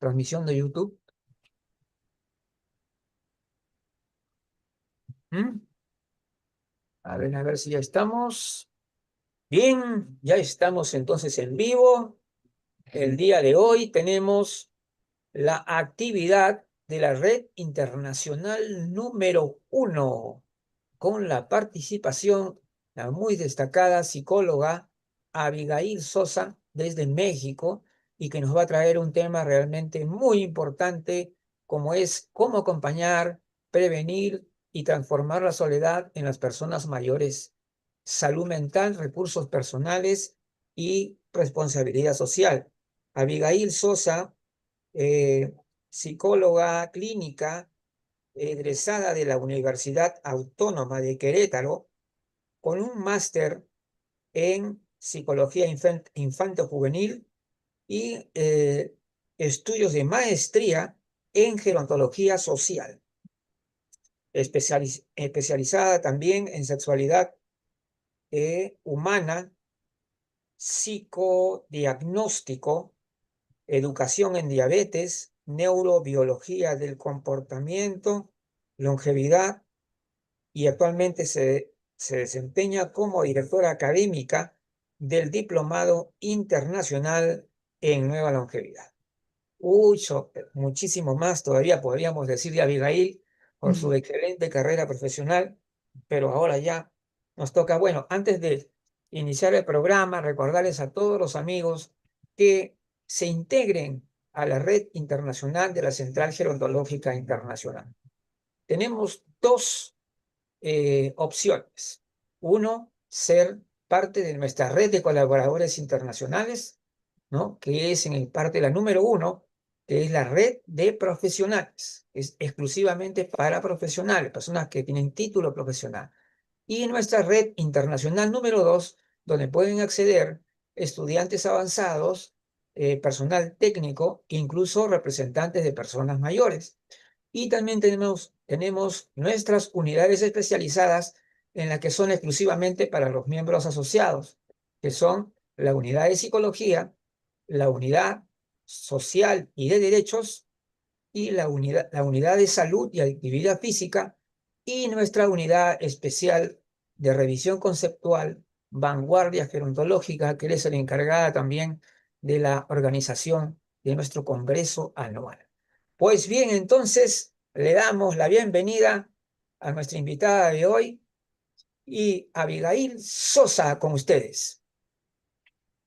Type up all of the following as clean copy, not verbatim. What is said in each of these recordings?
transmisión de YouTube. ¿Mm? A ver si ya estamos. Bien, ya estamos entonces en vivo. El día de hoy tenemos la actividad de la Red Internacional número 1, con la participación de la muy destacada psicóloga Abigail Sosa desde México, y que nos va a traer un tema realmente muy importante, como es cómo acompañar, prevenir y transformar la soledad en las personas mayores, salud mental, recursos personales y responsabilidad social. Abigail Sosa, eh, psicóloga clínica, egresada de la Universidad Autónoma de Querétaro, con un máster en psicología infanto-juvenil y estudios de maestría en gerontología social, especializada también en sexualidad humana, psicodiagnóstico, educación en diabetes, neurobiología del comportamiento, longevidad, y actualmente se desempeña como directora académica del Diplomado Internacional en Nueva Longevidad. Muchísimo más todavía podríamos decir de Abigail por su excelente carrera profesional, pero ahora ya nos toca, bueno, antes de iniciar el programa, recordarles a todos los amigos que se integren a la red internacional de la Central Gerontológica Internacional. Tenemos dos opciones. Uno, ser parte de nuestra red de colaboradores internacionales, ¿no? Que es en el parte la número 1, que es la red de profesionales. Es exclusivamente para profesionales, personas que tienen título profesional. Y nuestra red internacional número 2, donde pueden acceder estudiantes avanzados, personal técnico, incluso representantes de personas mayores. Y también tenemos nuestras unidades especializadas, en las que son exclusivamente para los miembros asociados, que son la unidad de psicología, la unidad social y de derechos, y la unidad de salud y actividad física, y nuestra unidad especial de revisión conceptual, vanguardia gerontológica, que es la encargada también de la organización de nuestro congreso anual. Pues bien, entonces le damos la bienvenida a nuestra invitada de hoy, y Abigail Sosa con ustedes.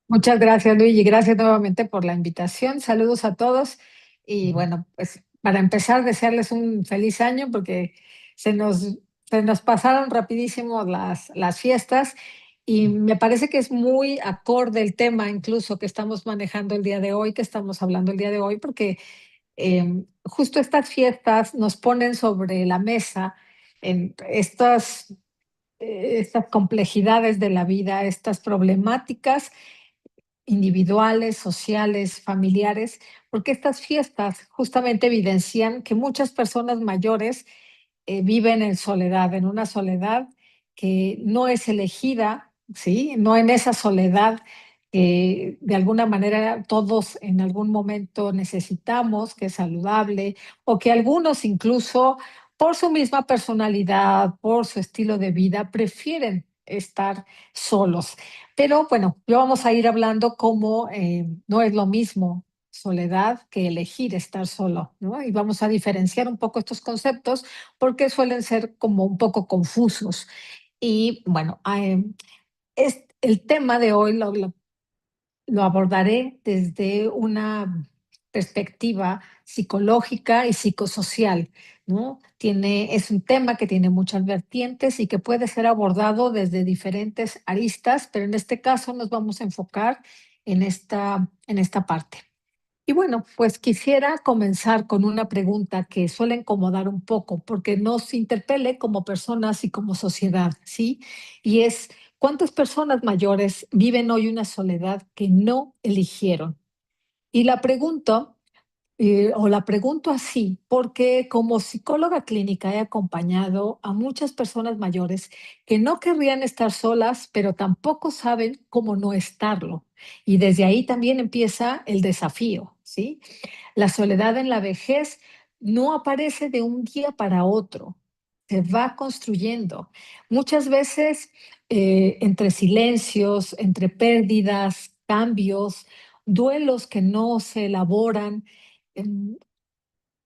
Muchas gracias, Luigi. Gracias nuevamente por la invitación. Saludos a todos. Y bueno, pues para empezar, desearles un feliz año porque se nos, se nos pasaron rapidísimo las fiestas y me parece que es muy acorde el tema incluso que estamos manejando el día de hoy, que estamos hablando el día de hoy, porque justo estas fiestas nos ponen sobre la mesa en estas complejidades de la vida, estas problemáticas individuales, sociales, familiares, porque estas fiestas justamente evidencian que muchas personas mayores viven en soledad, en una soledad que no es elegida, ¿sí? No en esa soledad que de alguna manera todos en algún momento necesitamos, que es saludable, o que algunos incluso por su misma personalidad, por su estilo de vida, prefieren estar solos. Pero bueno, lo vamos a ir hablando como no es lo mismo soledad que elegir estar solo, ¿no? Y vamos a diferenciar un poco estos conceptos porque suelen ser como un poco confusos. Y bueno, el tema de hoy lo abordaré desde una perspectiva psicológica y psicosocial, ¿no? Es un tema que tiene muchas vertientes y que puede ser abordado desde diferentes aristas, pero en este caso nos vamos a enfocar en esta parte. Y bueno, pues quisiera comenzar con una pregunta que suele incomodar un poco porque nos interpele como personas y como sociedad, ¿sí? Y es, ¿cuántas personas mayores viven hoy una soledad que no eligieron? Y la pregunto O la pregunto así, porque como psicóloga clínica he acompañado a muchas personas mayores que no querrían estar solas, pero tampoco saben cómo no estarlo. Y desde ahí también empieza el desafío, ¿sí? La soledad en la vejez no aparece de un día para otro, se va construyendo. Muchas veces entre silencios, entre pérdidas, cambios, duelos que no se elaboran. em,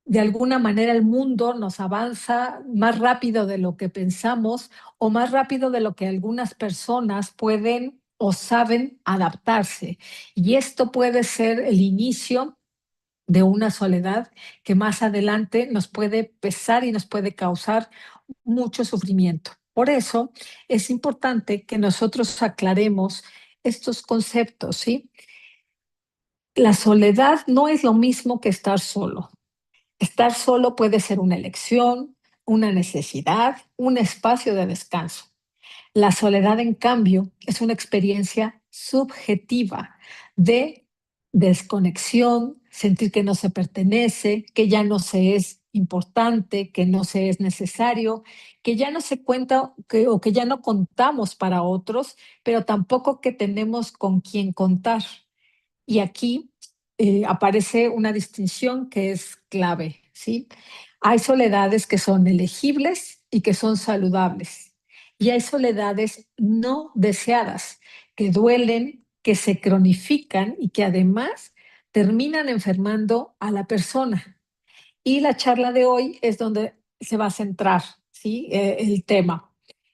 de alguna manera el mundo nos avanza más rápido de lo que pensamos o más rápido de lo que algunas personas pueden o saben adaptarse. Y esto puede ser el inicio de una soledad que más adelante nos puede pesar y nos puede causar mucho sufrimiento. Por eso es importante que nosotros aclaremos estos conceptos, ¿sí? La soledad no es lo mismo que estar solo. Estar solo puede ser una elección, una necesidad, un espacio de descanso. La soledad, en cambio, es una experiencia subjetiva de desconexión, sentir que no se pertenece, que ya no se es importante, que no se es necesario, que ya no se cuenta o que ya no contamos para otros, pero tampoco que tenemos con quién contar. Y aquí aparece una distinción que es clave, ¿sí? Hay soledades que son elegibles y que son saludables. Y hay soledades no deseadas, que duelen, que se cronifican y que además terminan enfermando a la persona. Y la charla de hoy es donde se va a centrar, ¿sí? El tema.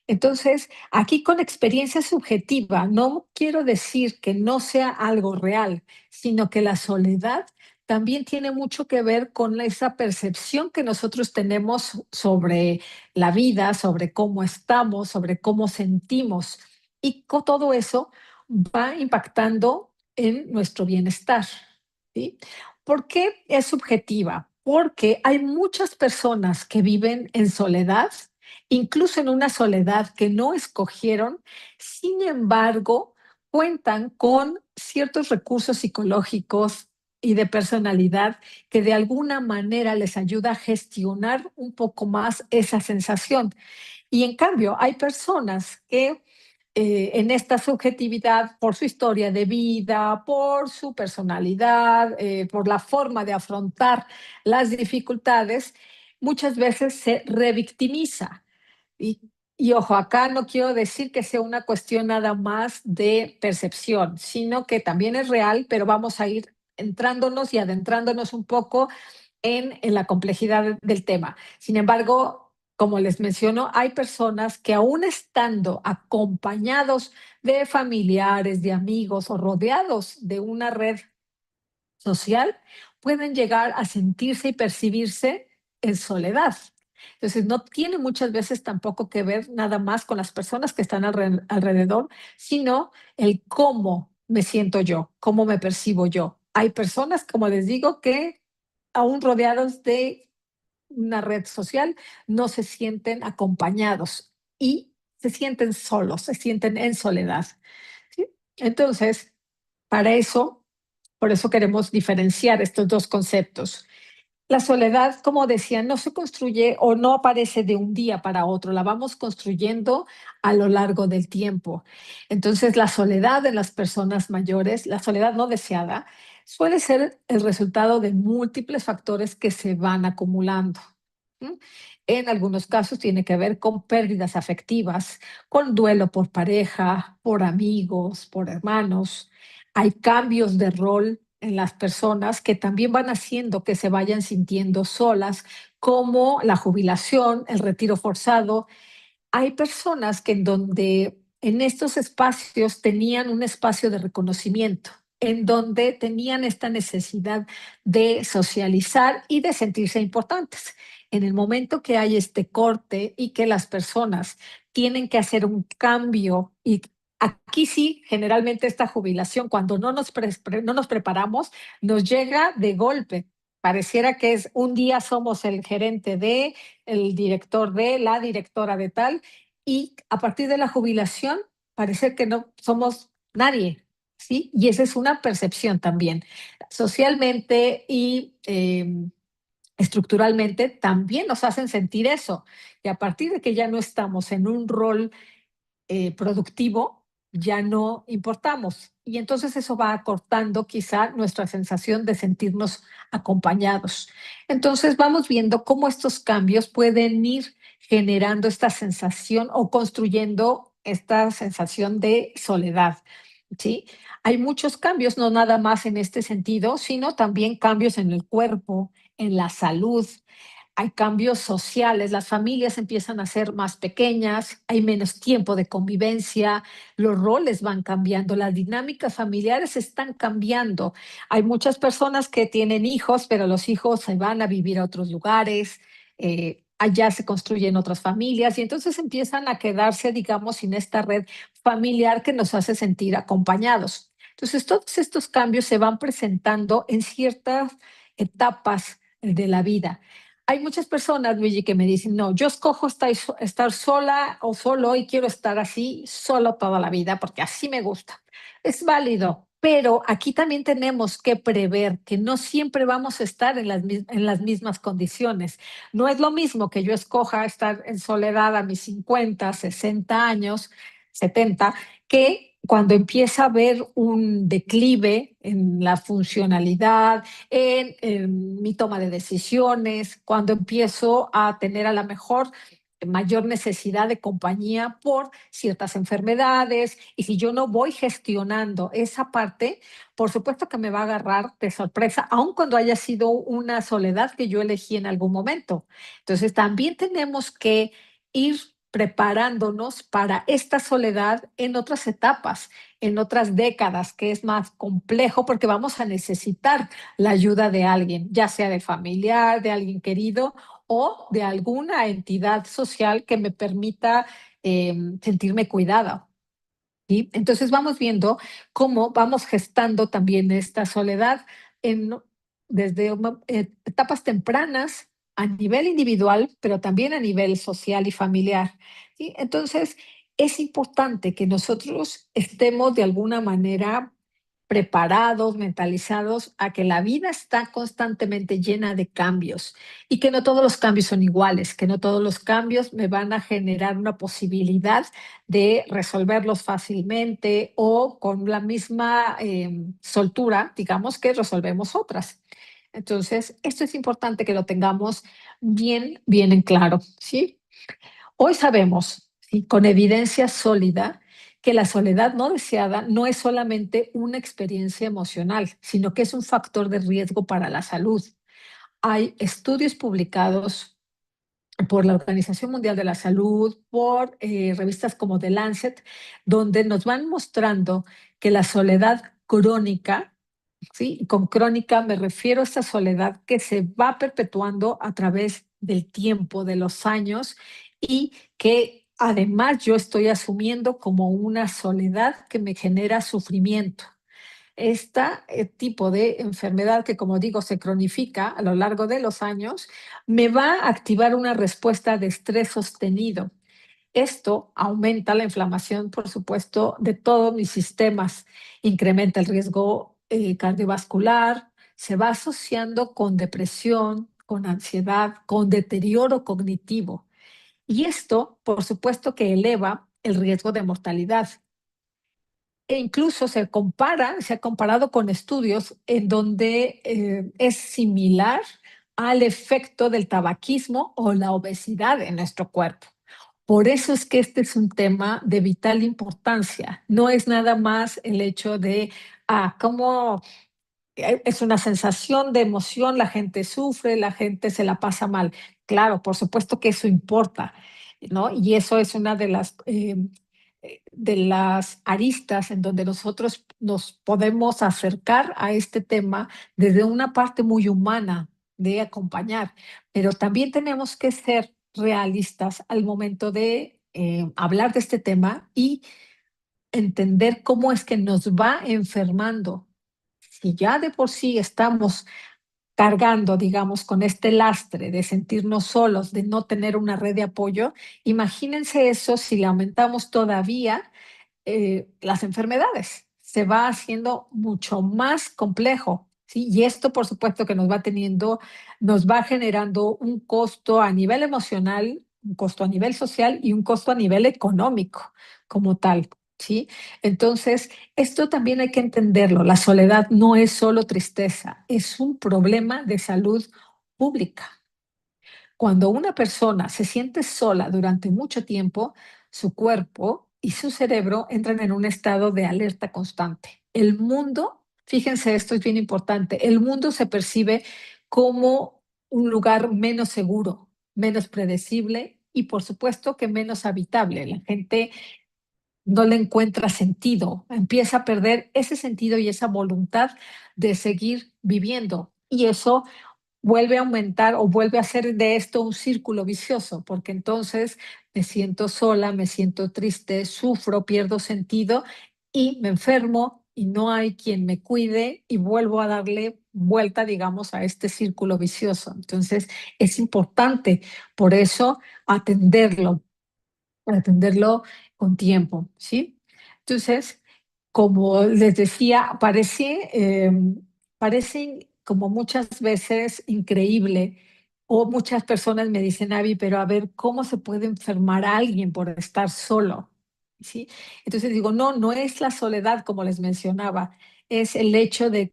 Entonces, aquí con experiencia subjetiva, no quiero decir que no sea algo real, sino que la soledad también tiene mucho que ver con esa percepción que nosotros tenemos sobre la vida, sobre cómo estamos, sobre cómo sentimos. Y con todo eso va impactando en nuestro bienestar, ¿sí? ¿Por qué es subjetiva? Porque hay muchas personas que viven en soledad, incluso en una soledad que no escogieron, sin embargo, cuentan con ciertos recursos psicológicos y de personalidad que de alguna manera les ayuda a gestionar un poco más esa sensación. Y en cambio, hay personas que en esta subjetividad, por su historia de vida, por su personalidad, por la forma de afrontar las dificultades, muchas veces se revictimiza. Y, y ojo, acá no quiero decir que sea una cuestión nada más de percepción, sino que también es real, pero vamos a ir entrándonos y adentrándonos un poco en la complejidad del tema. Sin embargo, como les menciono, hay personas que aún estando acompañados de familiares, de amigos o rodeados de una red social, pueden llegar a sentirse y percibirse en soledad. Entonces, no tiene muchas veces tampoco que ver nada más con las personas que están alrededor, sino el cómo me siento yo, cómo me percibo yo. Hay personas, como les digo, que aún rodeados de una red social, no se sienten acompañados y se sienten solos, se sienten en soledad, ¿sí? Entonces, para eso, por eso queremos diferenciar estos dos conceptos. La soledad, como decía, no se construye o no aparece de un día para otro, la vamos construyendo a lo largo del tiempo. Entonces, la soledad de las personas mayores, la soledad no deseada, suele ser el resultado de múltiples factores que se van acumulando. ¿M? En algunos casos tiene que ver con pérdidas afectivas, con duelo por pareja, por amigos, por hermanos. Hay cambios de rol en las personas que también van haciendo que se vayan sintiendo solas, como la jubilación, el retiro forzado. Hay personas que en donde en estos espacios tenían un espacio de reconocimiento, en donde tenían esta necesidad de socializar y de sentirse importantes. En el momento que hay este corte y que las personas tienen que hacer un cambio y aquí sí, generalmente esta jubilación, cuando no nos preparamos, nos llega de golpe. Pareciera que es un día somos el gerente de, el director de, la directora de tal, y a partir de la jubilación parece que no somos nadie. ¿sí? Y esa es una percepción también. Socialmente y estructuralmente también nos hacen sentir eso. Y a partir de que ya no estamos en un rol productivo, ya no importamos. Y entonces eso va acortando quizá nuestra sensación de sentirnos acompañados. Entonces vamos viendo cómo estos cambios pueden ir generando esta sensación o construyendo esta sensación de soledad. ¿Sí? Hay muchos cambios, no nada más en este sentido, sino también cambios en el cuerpo, en la salud, hay cambios sociales, las familias empiezan a ser más pequeñas, hay menos tiempo de convivencia, los roles van cambiando, las dinámicas familiares están cambiando. Hay muchas personas que tienen hijos, pero los hijos se van a vivir a otros lugares, allá se construyen otras familias y entonces empiezan a quedarse, digamos, sin esta red familiar que nos hace sentir acompañados. Entonces, todos estos cambios se van presentando en ciertas etapas de la vida. Hay muchas personas, Luigi, que me dicen, no, yo escojo estar sola o solo y quiero estar así solo toda la vida porque así me gusta. Es válido, pero aquí también tenemos que prever que no siempre vamos a estar en las mismas condiciones. No es lo mismo que yo escoja estar en soledad a mis 50, 60 años, 70, que cuando empieza a haber un declive en la funcionalidad, en mi toma de decisiones, cuando empiezo a tener a la mejor mayor necesidad de compañía por ciertas enfermedades y si yo no voy gestionando esa parte, por supuesto que me va a agarrar de sorpresa, aun cuando haya sido una soledad que yo elegí en algún momento. Entonces, también tenemos que ir preparándonos para esta soledad en otras etapas, en otras décadas, que es más complejo porque vamos a necesitar la ayuda de alguien, ya sea de familiar, de alguien querido o de alguna entidad social que me permita sentirme cuidada. ¿Sí? Entonces vamos viendo cómo vamos gestando también esta soledad en, desde etapas tempranas a nivel individual, pero también a nivel social y familiar. ¿Sí? Entonces es importante que nosotros estemos de alguna manera preparados, mentalizados a que la vida está constantemente llena de cambios y que no todos los cambios son iguales, que no todos los cambios me van a generar una posibilidad de resolverlos fácilmente o con la misma soltura, digamos, que resolvemos otras. Entonces, esto es importante que lo tengamos bien, bien en claro, ¿sí? Hoy sabemos, ¿sí? Con evidencia sólida, que la soledad no deseada no es solamente una experiencia emocional, sino que es un factor de riesgo para la salud. Hay estudios publicados por la Organización Mundial de la Salud, por revistas como The Lancet, donde nos van mostrando que la soledad crónica, ¿sí? Y con crónica me refiero a esta soledad que se va perpetuando a través del tiempo, de los años, y que además yo estoy asumiendo como una soledad que me genera sufrimiento. Este tipo de enfermedad que, como digo, se cronifica a lo largo de los años, me va a activar una respuesta de estrés sostenido. Esto aumenta la inflamación, por supuesto, de todos mis sistemas, incrementa el riesgo cardiovascular, se va asociando con depresión, con ansiedad, con deterioro cognitivo. Y esto, por supuesto, que eleva el riesgo de mortalidad. E incluso se ha comparado con estudios en donde es similar al efecto del tabaquismo o la obesidad en nuestro cuerpo. Por eso es que este es un tema de vital importancia. No es nada más el hecho de, cómo es una sensación de emoción, la gente sufre, la gente se la pasa mal. Claro, por supuesto que eso importa, ¿no? Y eso es una de las aristas en donde nosotros nos podemos acercar a este tema desde una parte muy humana de acompañar, pero también tenemos que ser realistas al momento de hablar de este tema y entender cómo es que nos va enfermando. Si ya de por sí estamos cargando, digamos, con este lastre de sentirnos solos, de no tener una red de apoyo, imagínense eso si le aumentamos todavía las enfermedades. se va haciendo mucho más complejo, ¿sí? Y esto, por supuesto, que nos va generando un costo a nivel emocional, un costo a nivel social y un costo a nivel económico como tal, ¿sí? Entonces, esto también hay que entenderlo. La soledad no es solo tristeza, es un problema de salud pública. Cuando una persona se siente sola durante mucho tiempo, su cuerpo y su cerebro entran en un estado de alerta constante. El mundo, fíjense, esto es bien importante, el mundo se percibe como un lugar menos seguro, menos predecible y por supuesto que menos habitable. La gente no le encuentra sentido, empieza a perder ese sentido y esa voluntad de seguir viviendo. Y eso vuelve a aumentar o vuelve a hacer de esto un círculo vicioso, porque entonces me siento sola, me siento triste, sufro, pierdo sentido y me enfermo y no hay quien me cuide y vuelvo a darle vuelta, digamos, a este círculo vicioso. Entonces es importante por eso atenderlo, atenderlo con tiempo, ¿sí? Entonces, como les decía, parece como muchas veces increíble, o muchas personas me dicen, Avi, pero a ver, ¿cómo se puede enfermar a alguien por estar solo? ¿Sí? Entonces digo, no, no es la soledad como les mencionaba, es el hecho de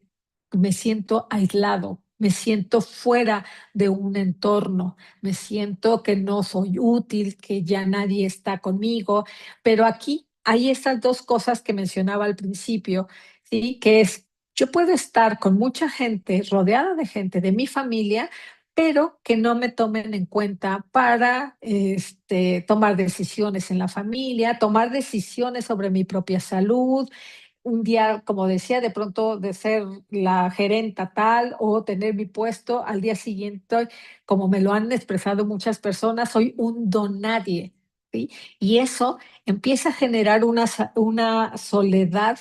que me siento aislado, me siento fuera de un entorno, me siento que no soy útil, que ya nadie está conmigo, pero aquí hay estas dos cosas que mencionaba al principio, ¿sí? Que es, yo puedo estar con mucha gente, rodeada de gente de mi familia, pero que no me tomen en cuenta para tomar decisiones en la familia, tomar decisiones sobre mi propia salud, un día, como decía, de pronto de ser la gerenta tal o tener mi puesto, al día siguiente, como me lo han expresado muchas personas, soy un don nadie, ¿sí? Y eso empieza a generar una soledad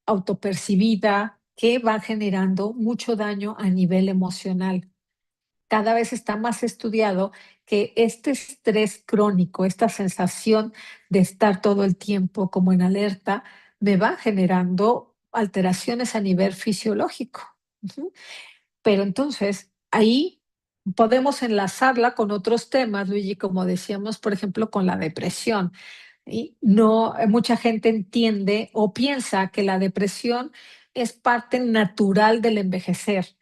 autopercibida que va generando mucho daño a nivel emocional. Cada vez está más estudiado que este estrés crónico, esta sensación de estar todo el tiempo como en alerta, me va generando alteraciones a nivel fisiológico. Ujú. Pero entonces ahí podemos enlazarla con otros temas, Luigi, como decíamos, por ejemplo, con la depresión. Y no, mucha gente entiende o piensa que la depresión es parte natural del envejecer.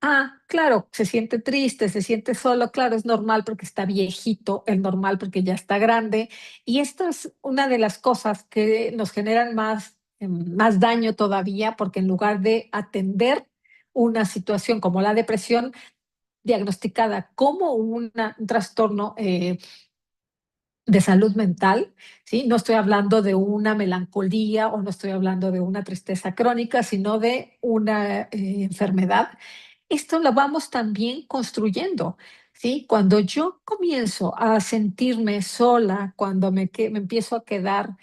Ah, claro, se siente triste, se siente solo, claro, es normal porque está viejito, es normal porque ya está grande. Y esto es una de las cosas que nos generan más daño todavía, porque en lugar de atender una situación como la depresión, diagnosticada como un trastorno de salud mental, ¿sí? No estoy hablando de una melancolía o no estoy hablando de una tristeza crónica, sino de una enfermedad. Esto lo vamos también construyendo, ¿sí? Cuando yo comienzo a sentirme sola, cuando me empiezo a quedar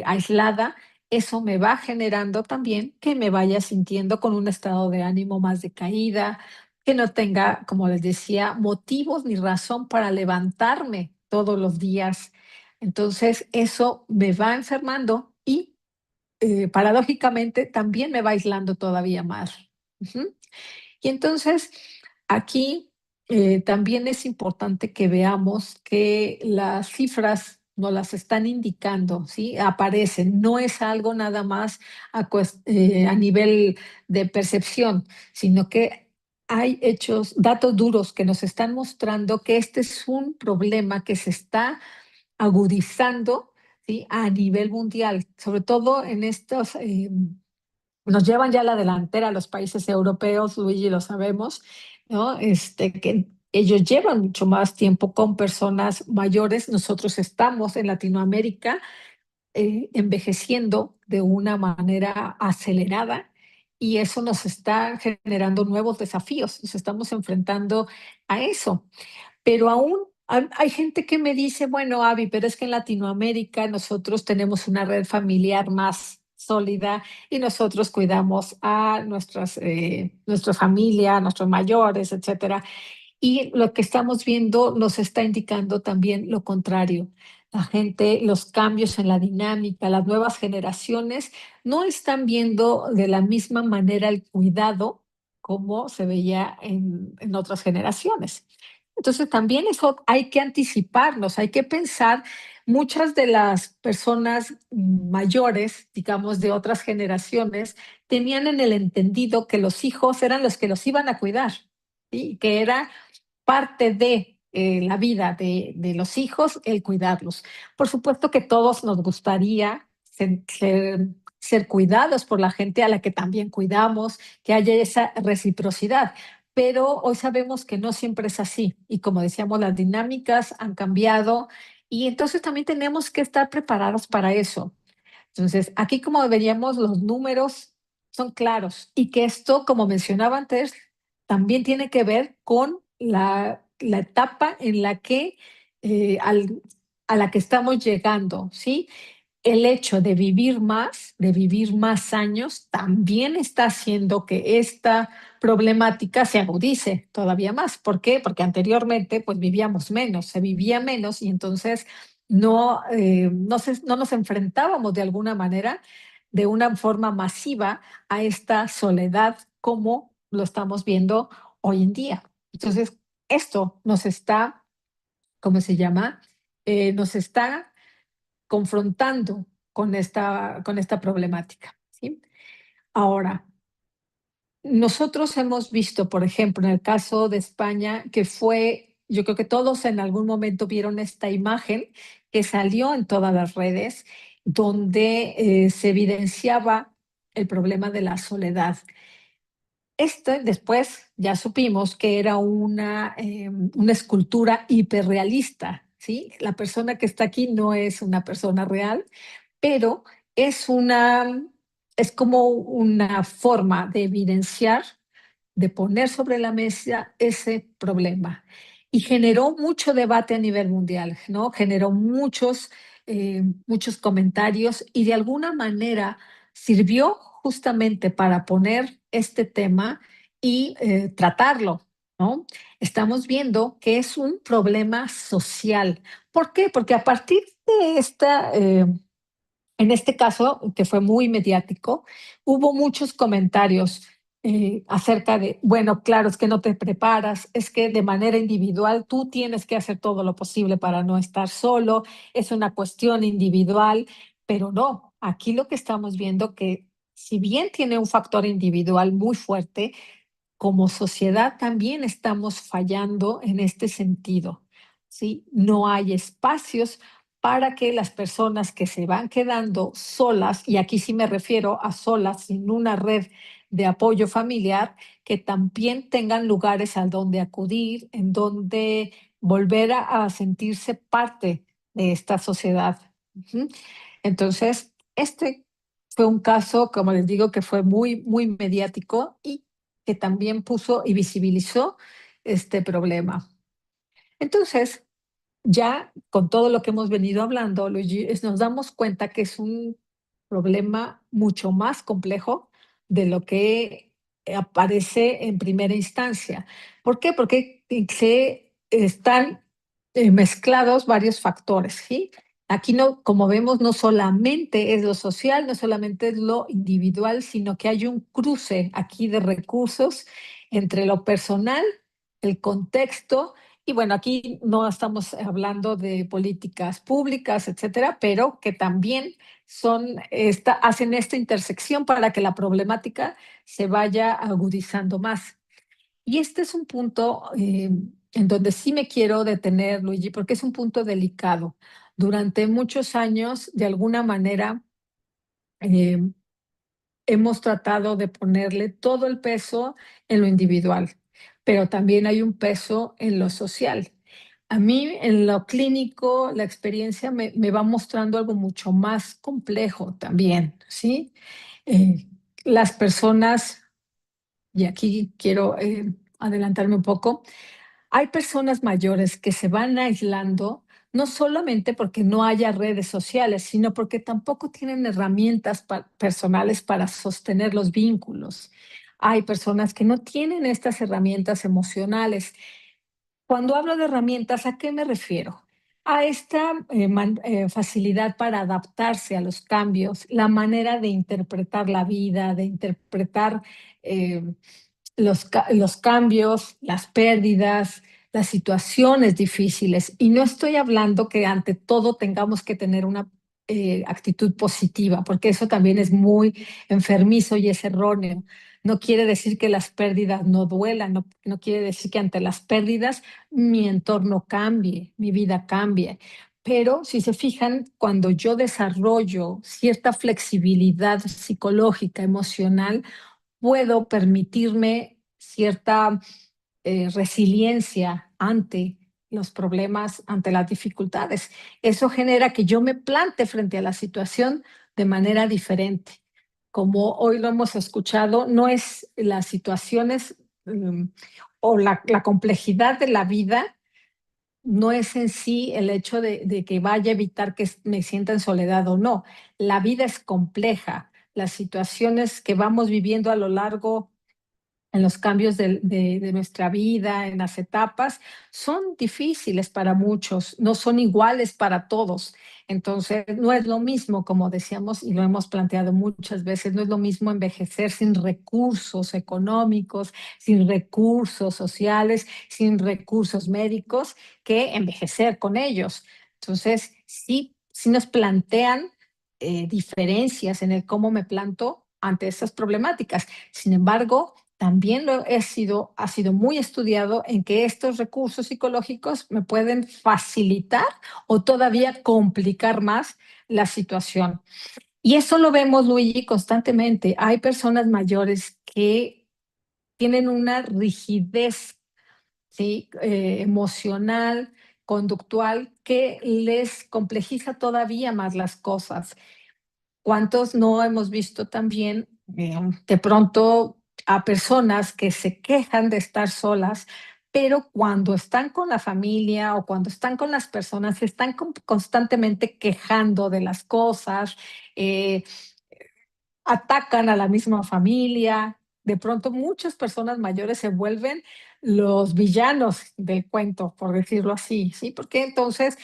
aislada, eso me va generando también que me vaya sintiendo con un estado de ánimo más decaída, que no tenga, como les decía, motivos ni razón para levantarme todos los días. Entonces, eso me va enfermando y paradójicamente también me va aislando todavía más. Ujú. Y entonces, aquí también es importante que veamos que las cifras nos las están indicando, ¿sí? Aparecen, no es algo nada más a nivel de percepción, sino que hay hechos, datos duros que nos están mostrando que este es un problema que se está agudizando, ¿sí? A nivel mundial, sobre todo en estos nos llevan ya a la delantera los países europeos, Luigi, lo sabemos, ¿no? Que ellos llevan mucho más tiempo con personas mayores. Nosotros estamos en Latinoamérica envejeciendo de una manera acelerada y eso nos está generando nuevos desafíos. Nos estamos enfrentando a eso. Pero aún hay gente que me dice, bueno, Avi, pero es que en Latinoamérica nosotros tenemos una red familiar más sólida y nosotros cuidamos a nuestra familia, a nuestros mayores, etcétera. Y lo que estamos viendo nos está indicando también lo contrario. La gente, los cambios en la dinámica, las nuevas generaciones no están viendo de la misma manera el cuidado como se veía en otras generaciones. Entonces también eso hay que anticiparnos, hay que pensar, muchas de las personas mayores, digamos, de otras generaciones, tenían en el entendido que los hijos eran los que los iban a cuidar, ¿sí? Que era parte de la vida de los hijos el cuidarlos. Por supuesto que todos nos gustaría ser cuidados por la gente a la que también cuidamos, que haya esa reciprocidad, pero hoy sabemos que no siempre es así. Y como decíamos, las dinámicas han cambiado y entonces también tenemos que estar preparados para eso. Entonces, aquí como veríamos, los números son claros y que esto, como mencionaba antes, también tiene que ver con la etapa en la que, a la que estamos llegando, ¿sí? El hecho de vivir más años, también está haciendo que esta problemática se agudice todavía más. ¿Por qué? Porque anteriormente pues vivíamos menos, se vivía menos y entonces no nos enfrentábamos de alguna manera, de una forma masiva, a esta soledad como lo estamos viendo hoy en día. Entonces, esto nos está, ¿cómo se llama? Nos está confrontando con esta problemática, ¿sí? Ahora, nosotros hemos visto, por ejemplo, en el caso de España, que fue, yo creo que todos en algún momento vieron esta imagen que salió en todas las redes, donde se evidenciaba el problema de la soledad. Después ya supimos que era una escultura hiperrealista, ¿sí? La persona que está aquí no es una persona real, pero es es como una forma de evidenciar, de poner sobre la mesa ese problema. Y generó mucho debate a nivel mundial, ¿no? Generó muchos comentarios y de alguna manera sirvió justamente para poner este tema y tratarlo, ¿no? Estamos viendo que es un problema social. ¿Por qué? Porque a partir de en este caso, que fue muy mediático, hubo muchos comentarios acerca de, bueno, claro, es que no te preparas, es que de manera individual tú tienes que hacer todo lo posible para no estar solo, es una cuestión individual, pero no, aquí lo que estamos viendo que si bien tiene un factor individual muy fuerte, como sociedad también estamos fallando en este sentido, ¿sí? No hay espacios para que las personas que se van quedando solas, y aquí sí me refiero a solas, sin una red de apoyo familiar, que también tengan lugares a donde acudir, en donde volver a sentirse parte de esta sociedad. Ujú. Entonces, este fue un caso, como les digo, que fue muy mediático y que también puso y visibilizó este problema. Entonces, ya con todo lo que hemos venido hablando, Luigi, nos damos cuenta que es un problema mucho más complejo de lo que aparece en primera instancia. ¿Por qué? Porque se están mezclados varios factores, ¿sí? Aquí no, como vemos, no solamente es lo social, no solamente es lo individual, sino que hay un cruce aquí de recursos entre lo personal, el contexto y bueno, aquí no estamos hablando de políticas públicas, etcétera, pero que también hacen esta intersección para que la problemática se vaya agudizando más. Y este es un punto en donde sí me quiero detener, Luigi, porque es un punto delicado. Durante muchos años, de alguna manera, eh, hemos tratado de ponerle todo el peso en lo individual, pero también hay un peso en lo social. A mí, en lo clínico, la experiencia me va mostrando algo mucho más complejo también, ¿sí? Eh, las personas, y aquí quiero adelantarme un poco, hay personas mayores que se van aislando, no solamente porque no haya redes sociales, sino porque tampoco tienen herramientas personales para sostener los vínculos. Hay personas que no tienen estas herramientas emocionales. Cuando hablo de herramientas, ¿a qué me refiero? A esta facilidad para adaptarse a los cambios, la manera de interpretar la vida, de interpretar eh, los cambios, las pérdidas, las situaciones difíciles. Y no estoy hablando que ante todo tengamos que tener una actitud positiva, porque eso también es muy enfermizo y es erróneo. No quiere decir que las pérdidas no duelan, no quiere decir que ante las pérdidas mi entorno cambie, mi vida cambie. Pero si se fijan, cuando yo desarrollo cierta flexibilidad psicológica, emocional, puedo permitirme cierta resiliencia ante los problemas, ante las dificultades. Eso genera que yo me plante frente a la situación de manera diferente. Como hoy lo hemos escuchado, no es las situaciones o la complejidad de la vida, no es en sí el hecho de que vaya a evitar que me sienta en soledad o no. La vida es compleja. Las situaciones que vamos viviendo a lo largo en los cambios de nuestra vida, en las etapas, son difíciles para muchos, no son iguales para todos. Entonces, no es lo mismo, como decíamos y lo hemos planteado muchas veces, no es lo mismo envejecer sin recursos económicos, sin recursos sociales, sin recursos médicos, que envejecer con ellos. Entonces, sí nos plantean diferencias en el cómo me planto ante estas problemáticas. Sin embargo, también ha sido muy estudiado en que estos recursos psicológicos me pueden facilitar o todavía complicar más la situación. Y eso lo vemos, Luigi, constantemente. Hay personas mayores que tienen una rigidez, ¿sí? Emocional, conductual, que les complejiza todavía más las cosas. ¿Cuántos no hemos visto también de pronto a personas que se quejan de estar solas, pero cuando están con la familia o cuando están con las personas, se están constantemente quejando de las cosas, eh, atacan a la misma familia. De pronto muchas personas mayores se vuelven los villanos del cuento, por decirlo así, ¿sí? Porque entonces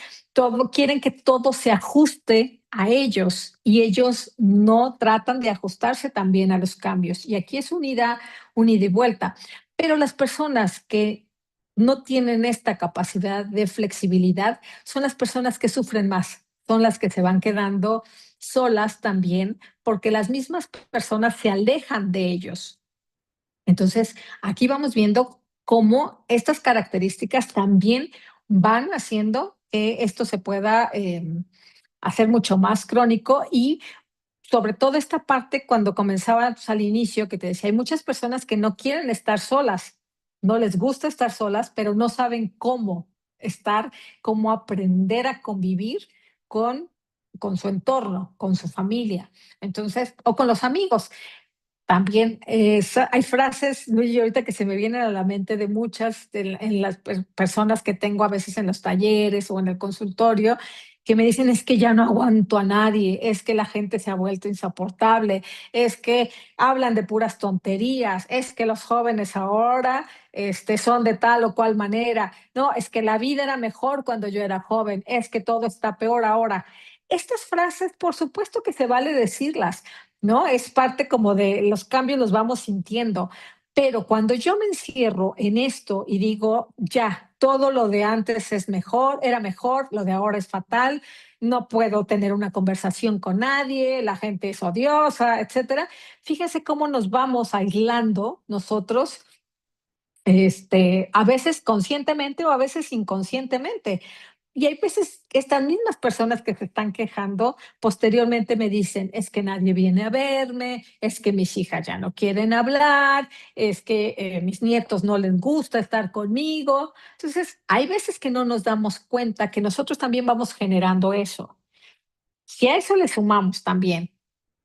quieren que todo se ajuste a ellos y ellos no tratan de ajustarse también a los cambios. Y aquí es un ida y vuelta. Pero las personas que no tienen esta capacidad de flexibilidad son las personas que sufren más, son las que se van quedando solas también porque las mismas personas se alejan de ellos. Entonces, aquí vamos viendo cómo estas características también van haciendo que esto se pueda hacer mucho más crónico y sobre todo esta parte cuando comenzabas al inicio que te decía, hay muchas personas que no quieren estar solas, no les gusta estar solas, pero no saben cómo estar, cómo aprender a convivir con, con su entorno, con su familia, entonces, o con los amigos. También hay frases, Luis, ahorita que se me vienen a la mente de muchas en las personas que tengo a veces en los talleres o en el consultorio, que me dicen es que ya no aguanto a nadie, es que la gente se ha vuelto insoportable, es que hablan de puras tonterías, es que los jóvenes ahora son de tal o cual manera, no, es que la vida era mejor cuando yo era joven, es que todo está peor ahora. Estas frases, por supuesto que se vale decirlas, ¿no? Es parte como de los cambios los vamos sintiendo. Pero cuando yo me encierro en esto y digo, ya, todo lo de antes es mejor, era mejor, lo de ahora es fatal, no puedo tener una conversación con nadie, la gente es odiosa, etcétera. Fíjense cómo nos vamos aislando nosotros, a veces conscientemente o a veces inconscientemente. Y hay veces que estas mismas personas que se están quejando posteriormente me dicen, es que nadie viene a verme, es que mis hijas ya no quieren hablar, es que mis nietos no les gusta estar conmigo. Entonces, hay veces que no nos damos cuenta que nosotros también vamos generando eso. Si a eso le sumamos también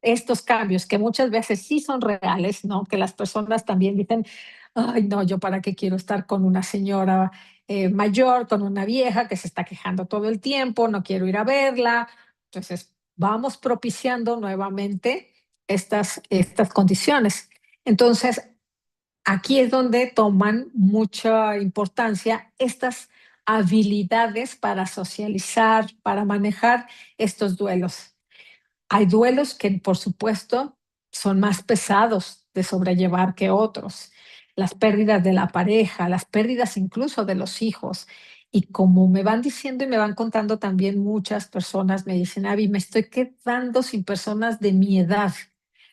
estos cambios que muchas veces sí son reales, ¿no? Que las personas también dicen, ay, no, yo para qué quiero estar con una señora mayor, con una vieja que se está quejando todo el tiempo, no quiero ir a verla. Entonces, vamos propiciando nuevamente estas condiciones. Entonces, aquí es donde toman mucha importancia estas habilidades para socializar, para manejar estos duelos. Hay duelos que, por supuesto, son más pesados de sobrellevar que otros. Las pérdidas de la pareja, las pérdidas incluso de los hijos. Y como me van diciendo y me van contando también muchas personas, me dicen, Avi, me estoy quedando sin personas de mi edad.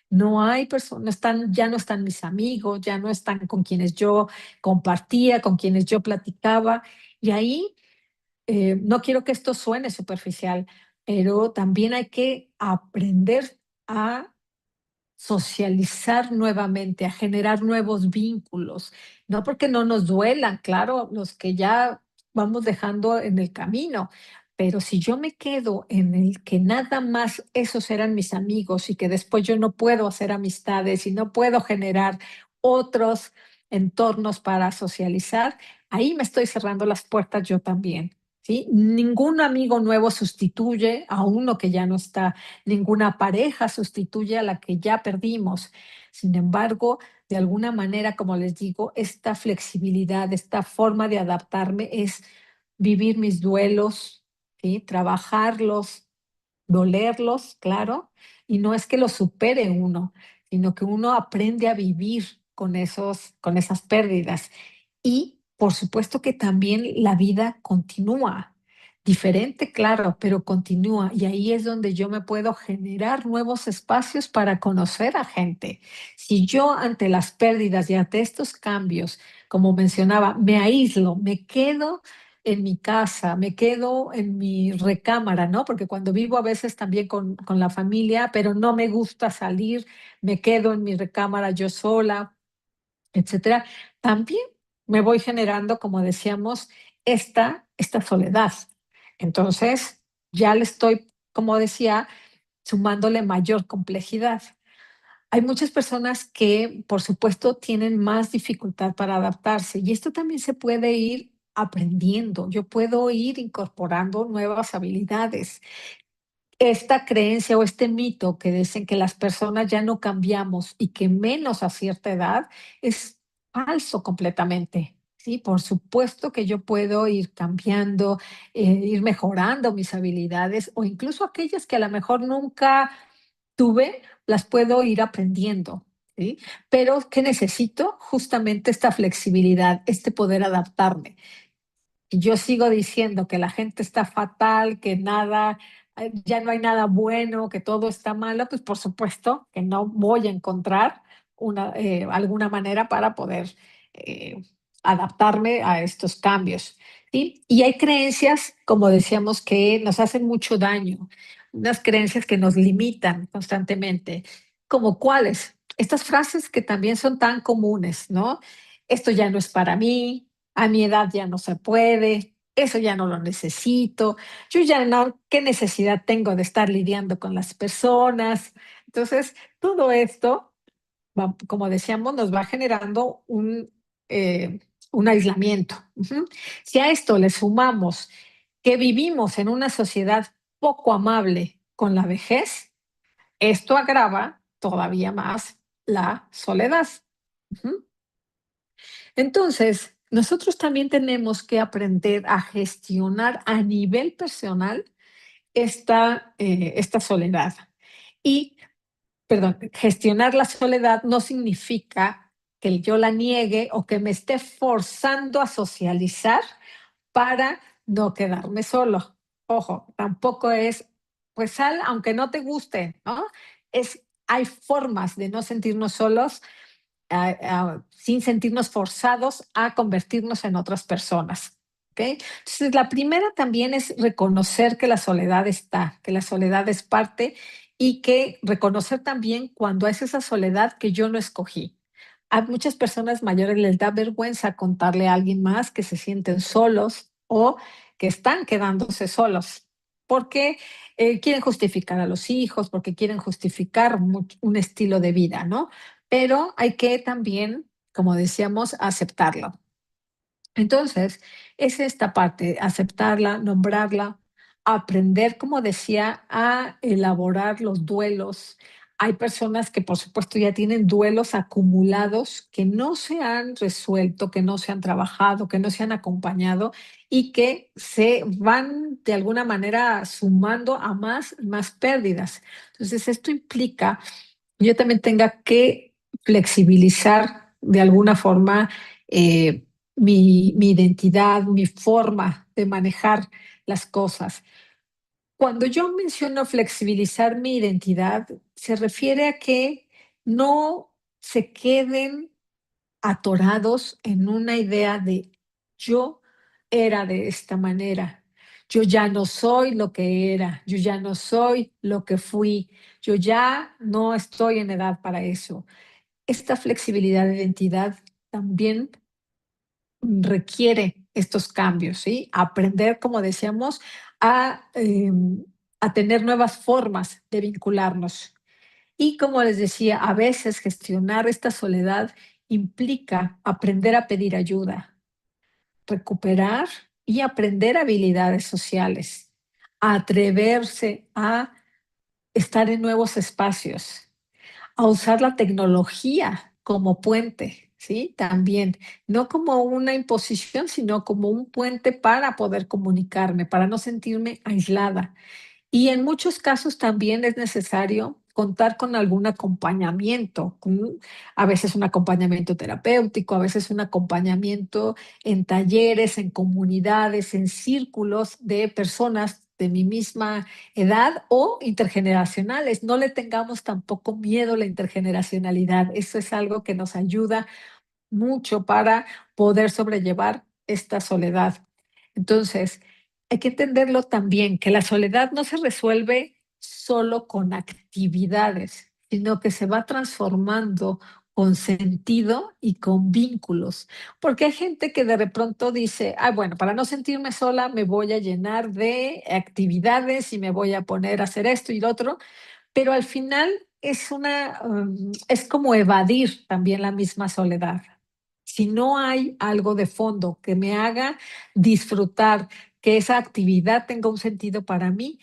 No hay personas, ya no están mis amigos, ya no están con quienes yo compartía, con quienes yo platicaba. Y ahí no quiero que esto suene superficial, pero también hay que aprender a socializar nuevamente, a generar nuevos vínculos, no porque no nos duelan, claro, los que ya vamos dejando en el camino, pero si yo me quedo en el que nada más esos eran mis amigos y que después yo no puedo hacer amistades y no puedo generar otros entornos para socializar, ahí me estoy cerrando las puertas yo también. ¿Sí? Ningún amigo nuevo sustituye a uno que ya no está. Ninguna pareja sustituye a la que ya perdimos. Sin embargo, de alguna manera, como les digo, esta flexibilidad, esta forma de adaptarme es vivir mis duelos, ¿sí? Trabajarlos, dolerlos, claro, y no es que los supere uno, sino que uno aprende a vivir con esas pérdidas. Y por supuesto que también la vida continúa, diferente, claro, pero continúa. Y ahí es donde yo me puedo generar nuevos espacios para conocer a gente. Si yo ante las pérdidas y ante estos cambios, como mencionaba, me aíslo, me quedo en mi casa, me quedo en mi recámara, ¿no? Porque cuando vivo a veces también con la familia, pero no me gusta salir, me quedo en mi recámara yo sola, etcétera. También me voy generando, como decíamos, esta soledad. Entonces, ya le estoy, como decía, sumándole mayor complejidad. Hay muchas personas que, por supuesto, tienen más dificultad para adaptarse y esto también se puede ir aprendiendo. Yo puedo ir incorporando nuevas habilidades. Esta creencia o este mito que dicen que las personas ya no cambiamos y que menos a cierta edad es falso completamente. Sí, por supuesto que yo puedo ir cambiando, ir mejorando mis habilidades o incluso aquellas que a lo mejor nunca tuve, las puedo ir aprendiendo, ¿sí? Pero que necesito justamente esta flexibilidad, este poder adaptarme. Y yo sigo diciendo que la gente está fatal, que nada, ya no hay nada bueno, que todo está malo, pues por supuesto que no voy a encontrar alguna manera para poder eh, adaptarme a estos cambios. ¿Sí? Y hay creencias, como decíamos, que nos hacen mucho daño, unas creencias que nos limitan constantemente, como cuáles. Estas frases que también son tan comunes, ¿no? Esto ya no es para mí, a mi edad ya no se puede, eso ya no lo necesito, yo ya no, ¿qué necesidad tengo de estar lidiando con las personas? Entonces, todo esto, como decíamos, nos va generando un aislamiento. Ujú. Si a esto le sumamos que vivimos en una sociedad poco amable con la vejez, esto agrava todavía más la soledad. Ujú. Entonces, nosotros también tenemos que aprender a gestionar a nivel personal esta soledad. Y, perdón, gestionar la soledad no significa que yo la niegue o que me esté forzando a socializar para no quedarme solo. Ojo, tampoco es, pues sal aunque no te guste, ¿no? Hay formas de no sentirnos solos sin sentirnos forzados a convertirnos en otras personas. ¿Okay? Entonces, la primera también es reconocer que la soledad está, que la soledad es parte y que reconocer también cuando es esa soledad que yo no escogí. A muchas personas mayores les da vergüenza contarle a alguien más que se sienten solos o que están quedándose solos, porque quieren justificar a los hijos, porque quieren justificar un estilo de vida, ¿no? Pero hay que también, como decíamos, aceptarlo. Entonces, es esta parte, aceptarla, nombrarla, aprender, como decía, a elaborar los duelos, Hay personas que, por supuesto, ya tienen duelos acumulados que no se han resuelto, que no se han trabajado, que no se han acompañado y que se van de alguna manera sumando a más y más pérdidas. Entonces, esto implica que yo también tenga que flexibilizar de alguna forma mi identidad, mi forma de manejar las cosas. Cuando yo menciono flexibilizar mi identidad, se refiere a que no se queden atorados en una idea de yo era de esta manera, yo ya no soy lo que era, yo ya no soy lo que fui, yo ya no estoy en edad para eso. Esta flexibilidad de identidad también requiere estos cambios, ¿sí? Aprender, como decíamos, a, a tener nuevas formas de vincularnos. Y como les decía, a veces gestionar esta soledad implica aprender a pedir ayuda, recuperar y aprender habilidades sociales, atreverse a estar en nuevos espacios, a usar la tecnología como puente, ¿sí? También, no como una imposición, sino como un puente para poder comunicarme, para no sentirme aislada. Y en muchos casos también es necesario contar con algún acompañamiento, a veces un acompañamiento terapéutico, a veces un acompañamiento en talleres, en comunidades, en círculos de personas de mi misma edad o intergeneracionales. No le tengamos tampoco miedo a la intergeneracionalidad. Eso es algo que nos ayuda mucho para poder sobrellevar esta soledad. Entonces, hay que entenderlo también, que la soledad no se resuelve solo con actividades, sino que se va transformando con sentido y con vínculos. Porque hay gente que de pronto dice, ah, bueno, para no sentirme sola me voy a llenar de actividades y me voy a poner a hacer esto y lo otro, pero al final es como evadir también la misma soledad. Si no hay algo de fondo que me haga disfrutar, que esa actividad tenga un sentido para mí,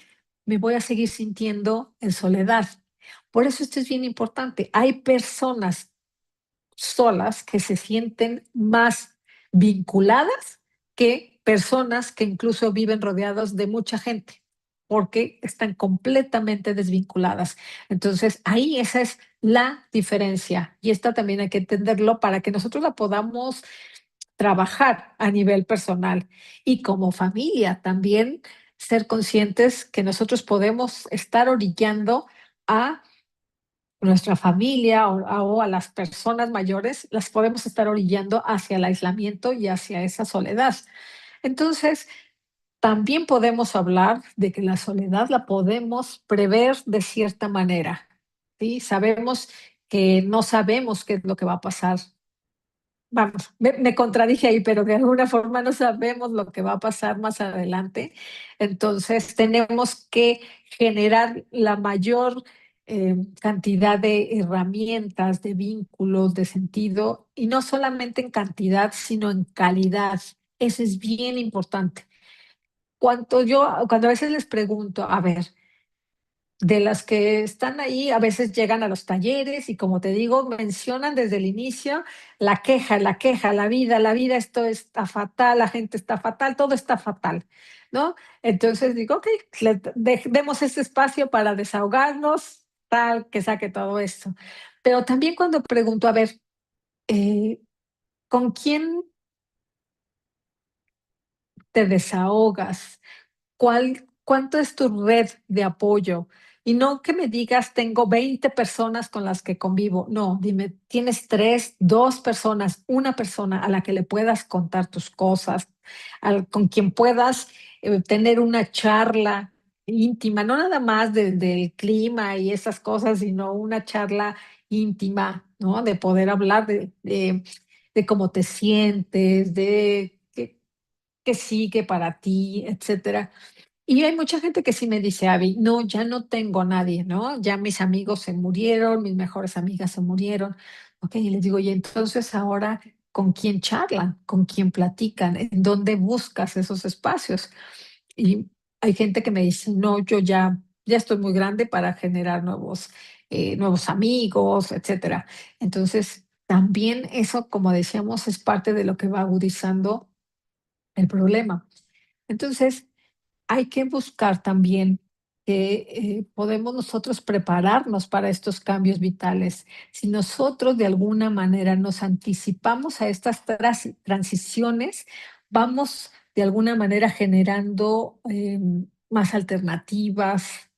me voy a seguir sintiendo en soledad. Por eso esto es bien importante. Hay personas solas que se sienten más vinculadas que personas que incluso viven rodeados de mucha gente, porque están completamente desvinculadas. Entonces, ahí esa es la diferencia y esta también hay que entenderlo para que nosotros la podamos trabajar a nivel personal y como familia también ser conscientes que nosotros podemos estar orillando a nuestra familia o a las personas mayores, las podemos estar orillando hacia el aislamiento y hacia esa soledad. Entonces, también podemos hablar de que la soledad la podemos prever de cierta manera, ¿sí? Sabemos que no sabemos qué es lo que va a pasar. Vamos, me contradije ahí, pero de alguna forma no sabemos lo que va a pasar más adelante. Entonces, tenemos que generar la mayor cantidad de herramientas, de vínculos, de sentido, y no solamente en cantidad, sino en calidad. Eso es bien importante. Cuando a veces les pregunto, a ver, de las que están ahí, a veces llegan a los talleres y como te digo, mencionan desde el inicio la queja, la vida, esto está fatal, la gente está fatal, todo está fatal, ¿no? Entonces digo, ok, demos este espacio para desahogarnos, tal, que saque todo esto. Pero también cuando pregunto, a ver, eh, ¿con quién te desahogas? ¿Cuánto es tu red de apoyo? Y no que me digas, tengo 20 personas con las que convivo. No, dime, tienes 3, 2 personas, una persona a la que le puedas contar tus cosas, con quien puedas tener una charla íntima, no nada más del clima y esas cosas, sino una charla íntima, ¿no? De poder hablar de cómo te sientes, de qué sigue para ti, etcétera. Y hay mucha gente que sí me dice, Abby, no, ya no tengo a nadie, ¿no? Ya mis amigos se murieron, mis mejores amigas se murieron. Ok, y les digo, y entonces ahora, ¿con quién charlan? ¿Con quién platican? ¿En dónde buscas esos espacios? Y hay gente que me dice, no, yo ya estoy muy grande para generar nuevos nuevos amigos, etcétera. Entonces, también eso, como decíamos, es parte de lo que va agudizando el problema. Entonces, hay que buscar también que podemos nosotros prepararnos para estos cambios vitales. Si nosotros de alguna manera nos anticipamos a estas transiciones, vamos de alguna manera generando más alternativas,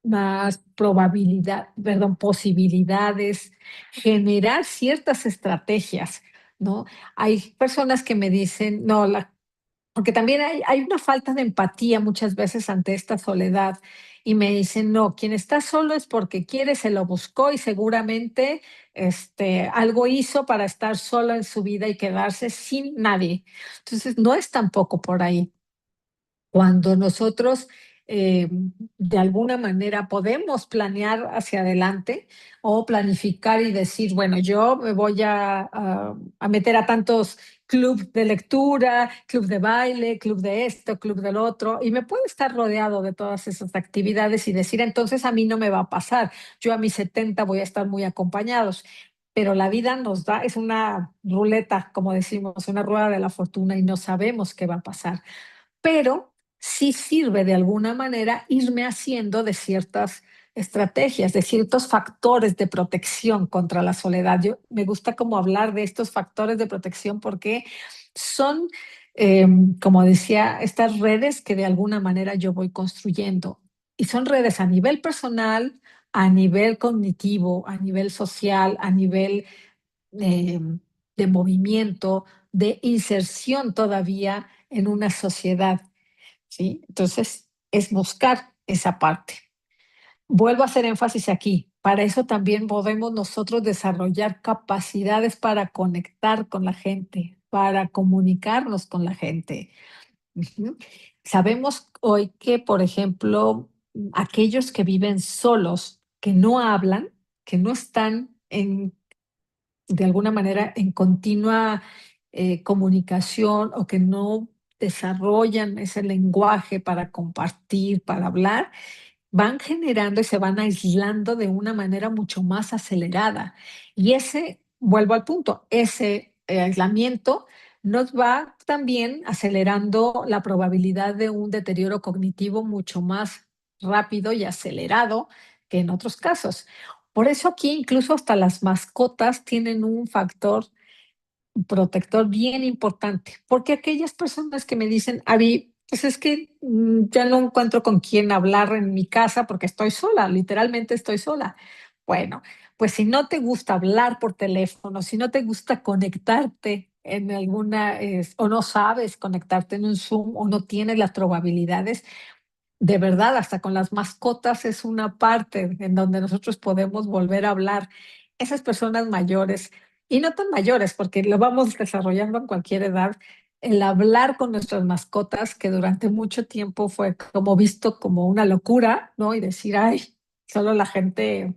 más probabilidad, perdón, posibilidades, generar ciertas estrategias, ¿no? Hay personas que me dicen, no, porque también hay una falta de empatía muchas veces ante esta soledad, y me dicen: "No, quien está solo es porque quiere, se lo buscó y seguramente, algo hizo para estar solo en su vida y quedarse sin nadie". Entonces, no es tampoco por ahí. Cuando nosotros, de alguna manera podemos planear hacia adelante o planificar y decir, bueno, yo me voy a meter a tantos club de lectura, club de baile, club de esto, club del otro, y me puedo estar rodeado de todas esas actividades y decir, entonces a mí no me va a pasar, yo a mis 70 voy a estar muy acompañados. Pero la vida nos da, es una ruleta, como decimos, una rueda de la fortuna y no sabemos qué va a pasar, pero sí sirve de alguna manera irme haciendo de ciertas estrategias, de ciertos factores de protección contra la soledad. Yo me gusta como hablar de estos factores de protección porque son, como decía, estas redes que de alguna manera yo voy construyendo. Y son redes a nivel personal, a nivel cognitivo, a nivel social, a nivel eh, de movimiento, de inserción todavía en una sociedad, ¿sí? Entonces, es buscar esa parte. Vuelvo a hacer énfasis aquí. Para eso también podemos nosotros desarrollar capacidades para conectar con la gente, para comunicarnos con la gente. Ujú. Sabemos hoy que, por ejemplo, aquellos que viven solos, que no hablan, que no están de alguna manera en continua comunicación o que no desarrollan ese lenguaje para compartir, para hablar, van generando y se van aislando de una manera mucho más acelerada. Y ese, vuelvo al punto, ese aislamiento nos va también acelerando la probabilidad de un deterioro cognitivo mucho más rápido y acelerado que en otros casos. Por eso aquí incluso hasta las mascotas tienen un factor protector bien importante, porque aquellas personas que me dicen: "Avi, pues es que ya no encuentro con quién hablar en mi casa porque estoy sola, literalmente estoy sola". Bueno, pues si no te gusta hablar por teléfono, si no te gusta conectarte en alguna, o no sabes conectarte en un Zoom o no tienes las probabilidades, de verdad, hasta con las mascotas es una parte en donde nosotros podemos volver a hablar. Esas personas mayores, y no tan mayores, porque lo vamos desarrollando en cualquier edad, el hablar con nuestras mascotas, que durante mucho tiempo fue como visto como una locura, ¿no? Y decir, ay, solo la gente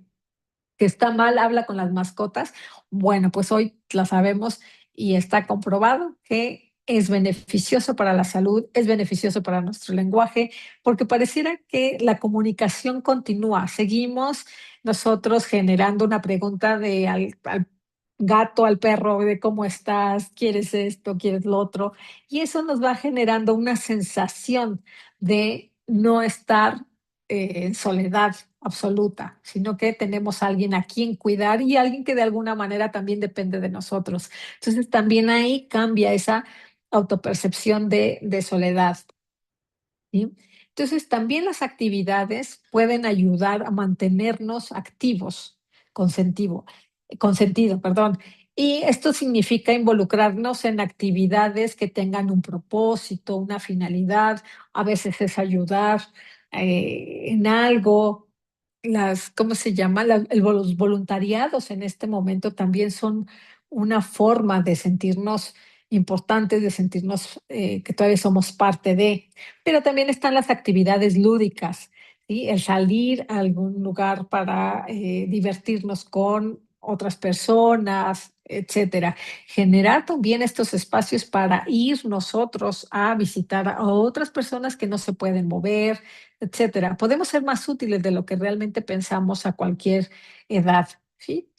que está mal habla con las mascotas. Bueno, pues hoy la sabemos y está comprobado que es beneficioso para la salud, es beneficioso para nuestro lenguaje, porque pareciera que la comunicación continúa. Seguimos nosotros generando una pregunta de al gato, al perro, de cómo estás, quieres esto, quieres lo otro, y eso nos va generando una sensación de no estar en soledad absoluta, sino que tenemos a alguien a quien cuidar y alguien que de alguna manera también depende de nosotros. Entonces también ahí cambia esa autopercepción de soledad, ¿sí? Entonces también las actividades pueden ayudar a mantenernos activos con sentido, perdón. Y esto significa involucrarnos en actividades que tengan un propósito, una finalidad. A veces es ayudar en algo. ¿Cómo se llama? Los voluntariados en este momento también son una forma de sentirnos importantes, de sentirnos que todavía somos parte de. Pero también están las actividades lúdicas, ¿sí? El salir a algún lugar para divertirnos con otras personas, etcétera. Generar también estos espacios para ir nosotros a visitar a otras personas que no se pueden mover, etcétera. Podemos ser más útiles de lo que realmente pensamos a cualquier edad, ¿sí?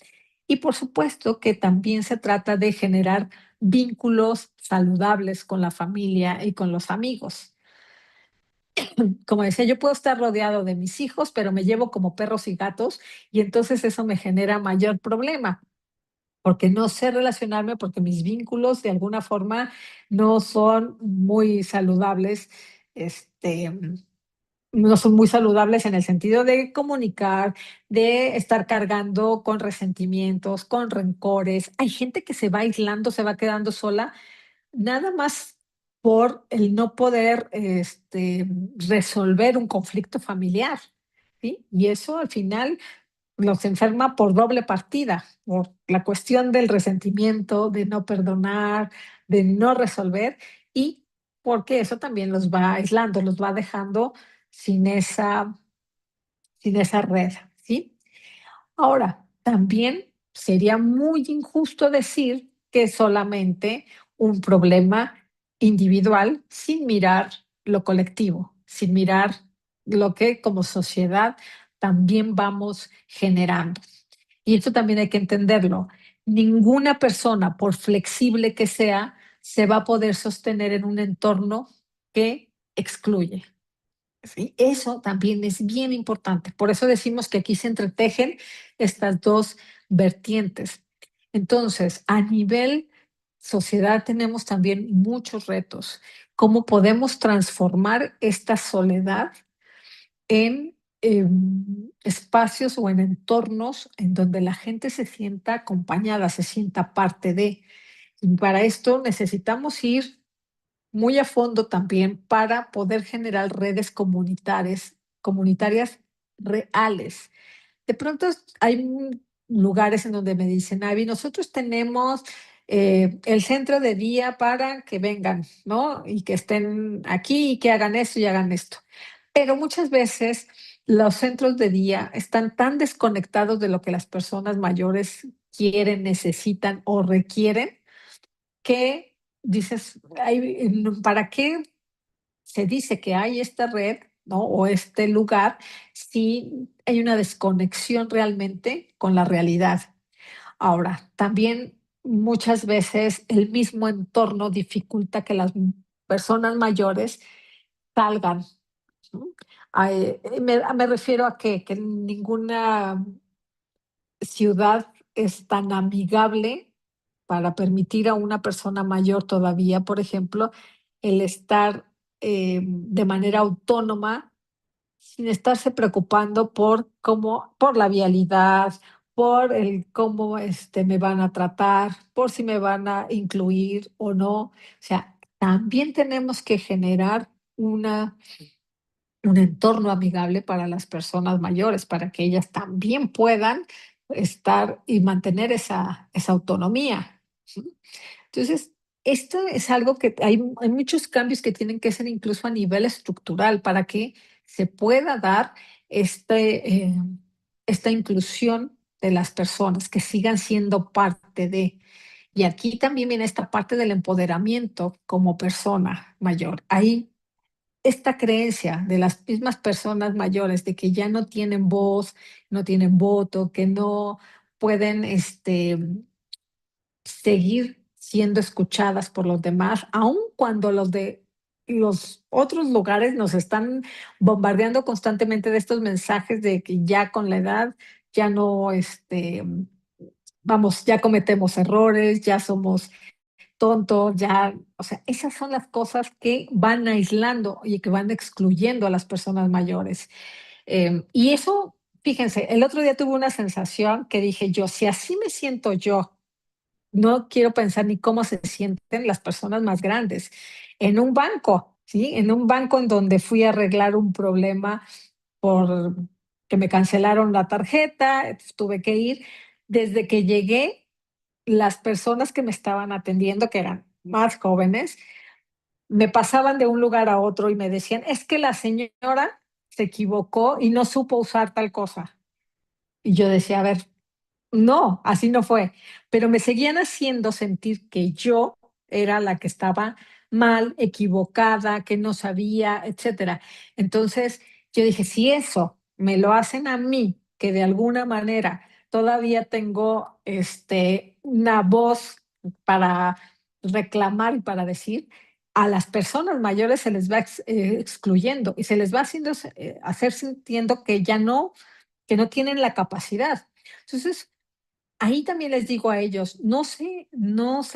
Y por supuesto que también se trata de generar vínculos saludables con la familia y con los amigos. Como decía, yo puedo estar rodeado de mis hijos, pero me llevo como perros y gatos y entonces eso me genera mayor problema, porque no sé relacionarme, porque mis vínculos de alguna forma no son muy saludables, este, no son muy saludables en el sentido de comunicar, de estar cargando con resentimientos, con rencores. Hay gente que se va aislando, se va quedando sola nada más por el no poder, resolver un conflicto familiar, ¿sí? Y eso al final los enferma por doble partida, por la cuestión del resentimiento, de no perdonar, de no resolver, y porque eso también los va aislando, los va dejando sin esa red, ¿sí? Ahora, también sería muy injusto decir que es solamente un problema individual sin mirar lo colectivo, sin mirar lo que como sociedad también vamos generando. Y esto también hay que entenderlo. Ninguna persona, por flexible que sea, se va a poder sostener en un entorno que excluye. Sí, eso también es bien importante. Por eso decimos que aquí se entretejen estas dos vertientes. Entonces, a nivel sociedad tenemos también muchos retos. ¿Cómo podemos transformar esta soledad en espacios o en entornos en donde la gente se sienta acompañada, se sienta parte de? Y para esto necesitamos ir muy a fondo también para poder generar redes comunitarias reales. De pronto hay lugares en donde me dicen, Avi, nosotros tenemos el centro de día para que vengan, ¿no? Y que estén aquí y que hagan esto y hagan esto. Pero muchas veces los centros de día están tan desconectados de lo que las personas mayores quieren, necesitan o requieren que dices, ¿para qué se dice que hay esta red, ¿no? O este lugar si hay una desconexión realmente con la realidad? Ahora, también muchas veces el mismo entorno dificulta que las personas mayores salgan. ¿No? Me refiero a que ninguna ciudad es tan amigable para permitir a una persona mayor todavía, por ejemplo, el estar de manera autónoma sin estarse preocupando por cómo, por la vialidad, por el cómo me van a tratar, por si me van a incluir o no. O sea, también tenemos que generar un entorno amigable para las personas mayores, para que ellas también puedan estar y mantener esa autonomía. ¿Sí? Entonces, esto es algo que hay muchos cambios que tienen que ser incluso a nivel estructural para que se pueda dar esta inclusión de las personas, que sigan siendo parte de. Y aquí también viene esta parte del empoderamiento como persona mayor. Hay esta creencia de las mismas personas mayores de que ya no tienen voz, no tienen voto, que no pueden seguir siendo escuchadas por los demás, aun cuando los de los otros lugares nos están bombardeando constantemente de estos mensajes de que ya con la edad ya no, vamos, ya cometemos errores, ya somos tonto, ya, o sea, esas son las cosas que van aislando y que van excluyendo a las personas mayores. Y eso, fíjense, el otro día tuve una sensación que dije yo, si así me siento yo, no quiero pensar ni cómo se sienten las personas más grandes en un banco, ¿sí? En un banco en donde fui a arreglar un problema por que me cancelaron la tarjeta, tuve que ir. Desde que llegué, las personas que me estaban atendiendo, que eran más jóvenes, me pasaban de un lugar a otro y me decían, es que la señora se equivocó y no supo usar tal cosa. Y yo decía, a ver, No, así no fue, pero me seguían haciendo sentir que yo era la que estaba mal, equivocada, que no sabía, etcétera. Entonces yo dije, si eso me lo hacen a mí, que de alguna manera todavía tengo una voz para reclamar y para decir, a las personas mayores se les va excluyendo y se les va haciendo hacer sintiendo que no tienen la capacidad. Entonces, ahí también les digo a ellos, no se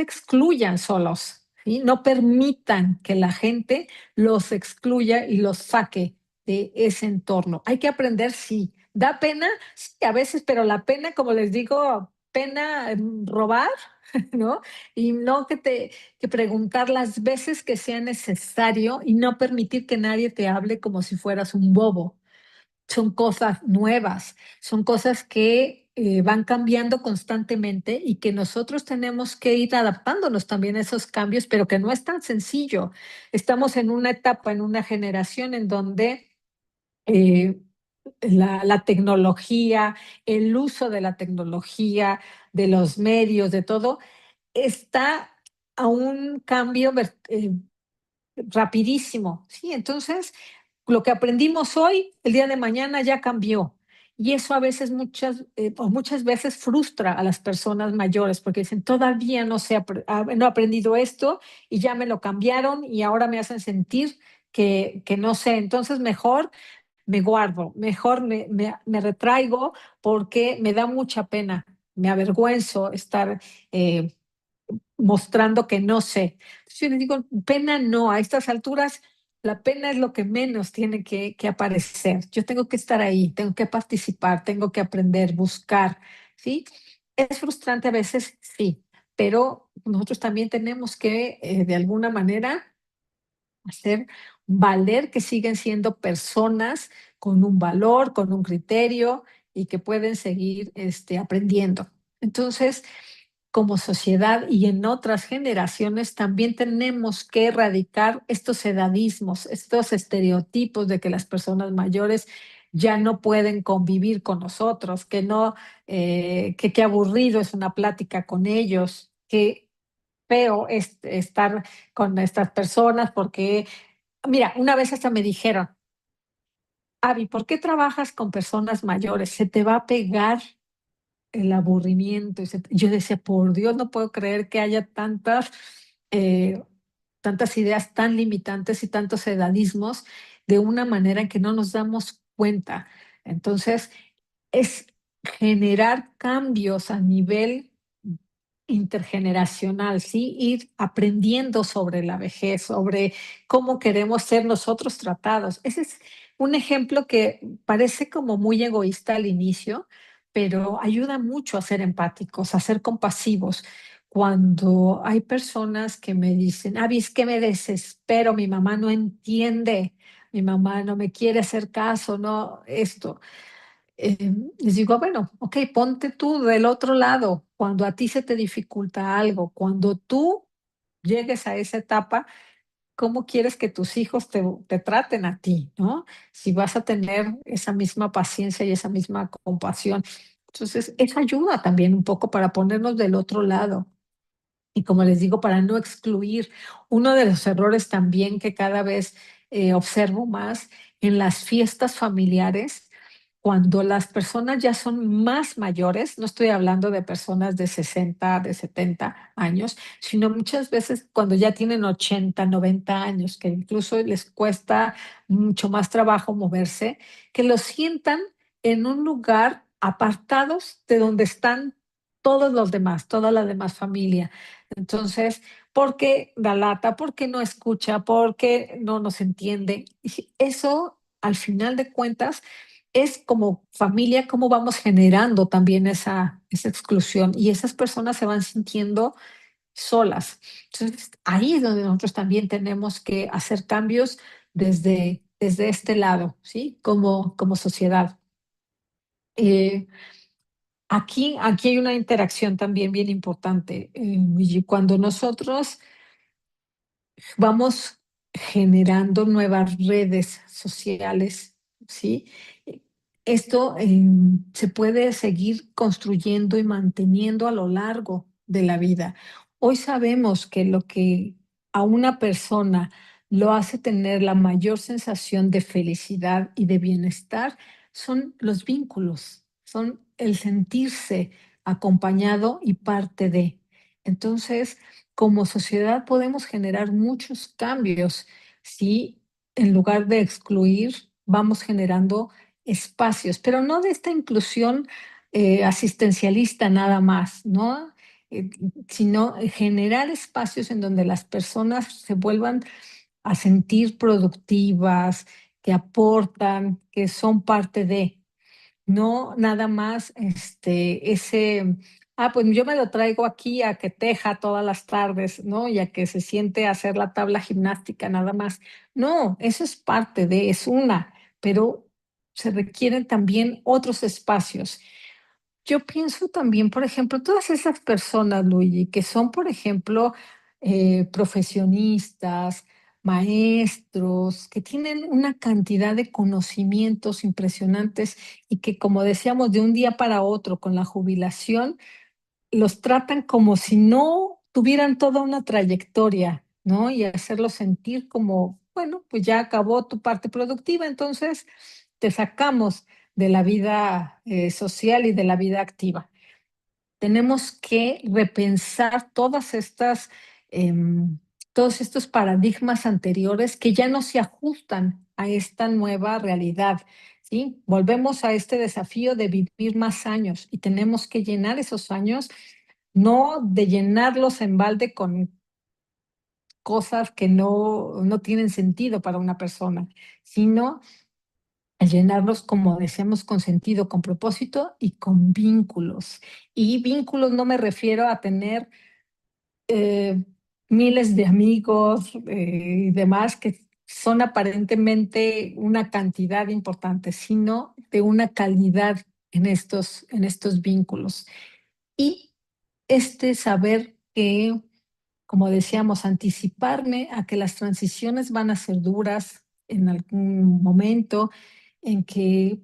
excluyan solos, ¿sí? No permitan que la gente los excluya y los saque de ese entorno. Hay que aprender, sí. Da pena, sí, a veces, pero la pena, como les digo, pena robar, ¿no? Y no que preguntar las veces que sea necesario y no permitir que nadie te hable como si fueras un bobo. Son cosas nuevas, son cosas que van cambiando constantemente y que nosotros tenemos que ir adaptándonos también a esos cambios, pero que no es tan sencillo. Estamos en una etapa, en una generación en donde eh, la tecnología, el uso de la tecnología, de los medios, de todo, está a un cambio rapidísimo, ¿sí? Entonces, lo que aprendimos hoy, el día de mañana ya cambió. Y eso a veces, o muchas veces frustra a las personas mayores porque dicen, todavía no he aprendido esto y ya me lo cambiaron y ahora me hacen sentir que no sé. Entonces, mejor me guardo, mejor me retraigo porque me da mucha pena, me avergüenzo estar eh, mostrando que no sé. Entonces yo les digo, pena no, a estas alturas la pena es lo que menos tiene que aparecer. Yo tengo que estar ahí, tengo que participar, tengo que aprender, buscar, ¿sí? Es frustrante a veces, sí, pero nosotros también tenemos que, de alguna manera, hacer valer que siguen siendo personas con un valor, con un criterio y que pueden seguir aprendiendo. Entonces, como sociedad y en otras generaciones también tenemos que erradicar estos edadismos, estos estereotipos de que las personas mayores ya no pueden convivir con nosotros, que no, que qué aburrido es una plática con ellos, que feo es estar con estas personas porque, mira, una vez hasta me dijeron, Avi, ¿por qué trabajas con personas mayores? Se te va a pegar el aburrimiento. Yo decía, por Dios, no puedo creer que haya eh, tantas ideas tan limitantes y tantos edadismos de una manera en que no nos damos cuenta. Entonces, es generar cambios a nivel intergeneracional, ¿sí? Ir aprendiendo sobre la vejez, sobre cómo queremos ser nosotros tratados. Ese es un ejemplo que parece como muy egoísta al inicio, pero ayuda mucho a ser empáticos, a ser compasivos. Cuando hay personas que me dicen, ah, es que me desespero, mi mamá no entiende, mi mamá no me quiere hacer caso, no, esto les digo, bueno, ok, ponte tú del otro lado, cuando a ti se te dificulta algo, cuando tú llegues a esa etapa, ¿cómo quieres que tus hijos te traten a ti, ¿no? Si vas a tener esa misma paciencia y esa misma compasión. Entonces, eso ayuda también un poco para ponernos del otro lado. Y como les digo, para no excluir, uno de los errores también que cada vez observo más en las fiestas familiares, cuando las personas ya son más mayores, no estoy hablando de personas de 60, de 70 años, sino muchas veces cuando ya tienen 80, 90 años, que incluso les cuesta mucho más trabajo moverse, que los sientan en un lugar apartados de donde están todos los demás, toda la demás familia. Entonces, ¿por qué da lata? ¿Por qué no escucha? ¿Por qué no nos entiende? Y eso, al final de cuentas, es como familia, cómo vamos generando también esa exclusión y esas personas se van sintiendo solas. Entonces, ahí es donde nosotros también tenemos que hacer cambios desde este lado, ¿sí? Como sociedad. Eh, aquí hay una interacción también bien importante. Y cuando nosotros vamos generando nuevas redes sociales, ¿sí? esto se puede seguir construyendo y manteniendo a lo largo de la vida. Hoy sabemos que lo que a una persona lo hace tener la mayor sensación de felicidad y de bienestar son los vínculos, son el sentirse acompañado y parte de. Entonces, como sociedad podemos generar muchos cambios si en lugar de excluir, vamos generando espacios, pero no de esta inclusión asistencialista nada más, ¿no? Eh, Sino generar espacios en donde las personas se vuelvan a sentir productivas, que aportan, que son parte de. No nada más, pues yo me lo traigo aquí a que teja todas las tardes, ¿no? Y a que se siente a hacer la tabla gimnástica nada más. No, eso es parte de, es una, pero se requieren también otros espacios. Yo pienso también, por ejemplo, todas esas personas, Luigi, que son, por ejemplo, profesionistas, maestros, que tienen una cantidad de conocimientos impresionantes y que, como decíamos, de un día para otro, con la jubilación, los tratan como si no tuvieran toda una trayectoria, ¿no? Y hacerlos sentir como, bueno, pues ya acabó tu parte productiva, entonces te sacamos de la vida social y de la vida activa. Tenemos que repensar em, todos estos paradigmas anteriores que ya no se ajustan a esta nueva realidad, ¿sí? Volvemos a este desafío de vivir más años y tenemos que llenar esos años, no de llenarlos en balde con cosas que no tienen sentido para una persona, sino a llenarlos, como decíamos, con sentido, con propósito y con vínculos. Y vínculos no me refiero a tener eh, miles de amigos y demás que son aparentemente una cantidad importante, sino de una calidad en estos vínculos. Y saber que, como decíamos, anticiparme a que las transiciones van a ser duras en algún momento, en que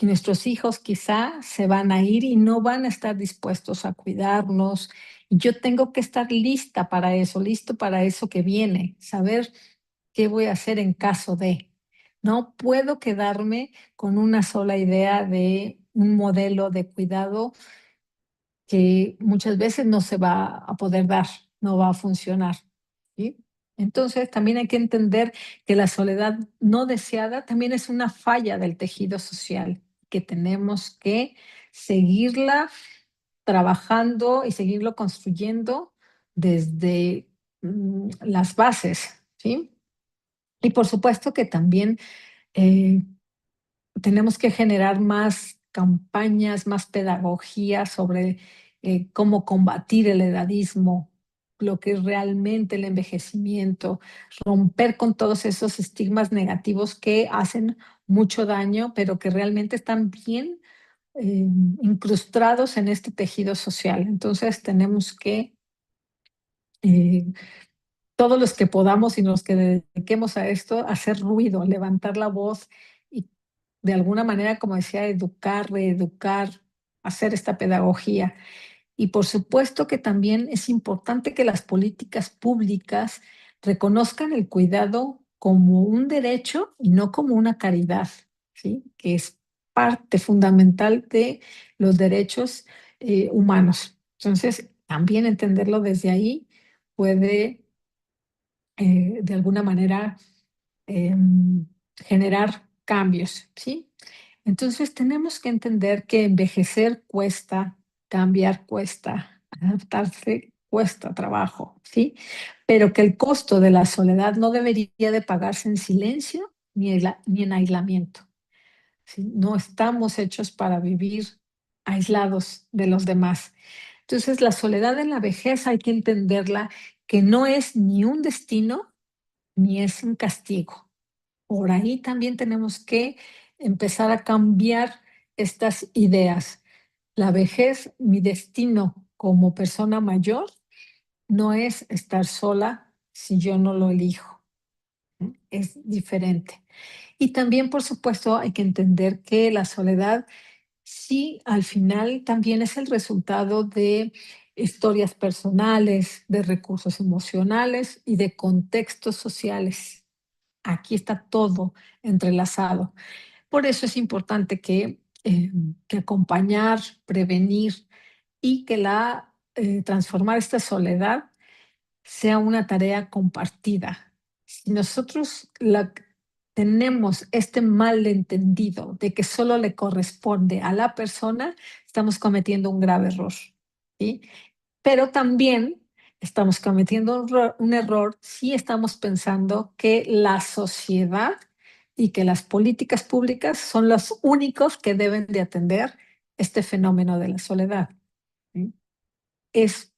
nuestros hijos quizá se van a ir y no van a estar dispuestos a cuidarnos. Y yo tengo que estar lista para eso, listo para eso que viene, saber qué voy a hacer en caso de. No puedo quedarme con una sola idea de un modelo de cuidado que muchas veces no se va a poder dar, no va a funcionar, ¿sí? Entonces, también hay que entender que la soledad no deseada también es una falla del tejido social, que tenemos que seguirla trabajando y seguirlo construyendo desde las bases, ¿sí? Y por supuesto que también eh, tenemos que generar más campañas, más pedagogía sobre cómo combatir el edadismo, lo que es realmente el envejecimiento, romper con todos esos estigmas negativos que hacen mucho daño, pero que realmente están bien eh, incrustados en este tejido social. Entonces tenemos que eh, todos los que podamos y los que dediquemos a esto, hacer ruido, levantar la voz y de alguna manera, como decía, educar, reeducar, hacer esta pedagogía. Y por supuesto que también es importante que las políticas públicas reconozcan el cuidado como un derecho y no como una caridad, ¿sí? Que es parte fundamental de los derechos humanos. Entonces, también entenderlo desde ahí puede de alguna manera generar cambios, ¿sí? Entonces tenemos que entender que envejecer cuesta, cambiar cuesta, adaptarse cuesta trabajo, ¿sí? Pero que el costo de la soledad no debería de pagarse en silencio ni en aislamiento, ¿sí? No estamos hechos para vivir aislados de los demás. Entonces la soledad en la vejez hay que entenderla que no es ni un destino ni es un castigo. Por ahí también tenemos que empezar a cambiar estas ideas. La vejez, mi destino como persona mayor, no es estar sola si yo no lo elijo. ¿no? Es diferente. Y también, por supuesto, hay que entender que la soledad sí, al final también es el resultado de historias personales, de recursos emocionales y de contextos sociales. Aquí está todo entrelazado. Por eso es importante que acompañar, prevenir y que transformar esta soledad sea una tarea compartida. Si nosotros tenemos este malentendido de que solo le corresponde a la persona, estamos cometiendo un grave error, ¿sí? Pero también estamos cometiendo un error si estamos pensando que la sociedad y que las políticas públicas son los únicos que deben de atender este fenómeno de la soledad, ¿sí? Es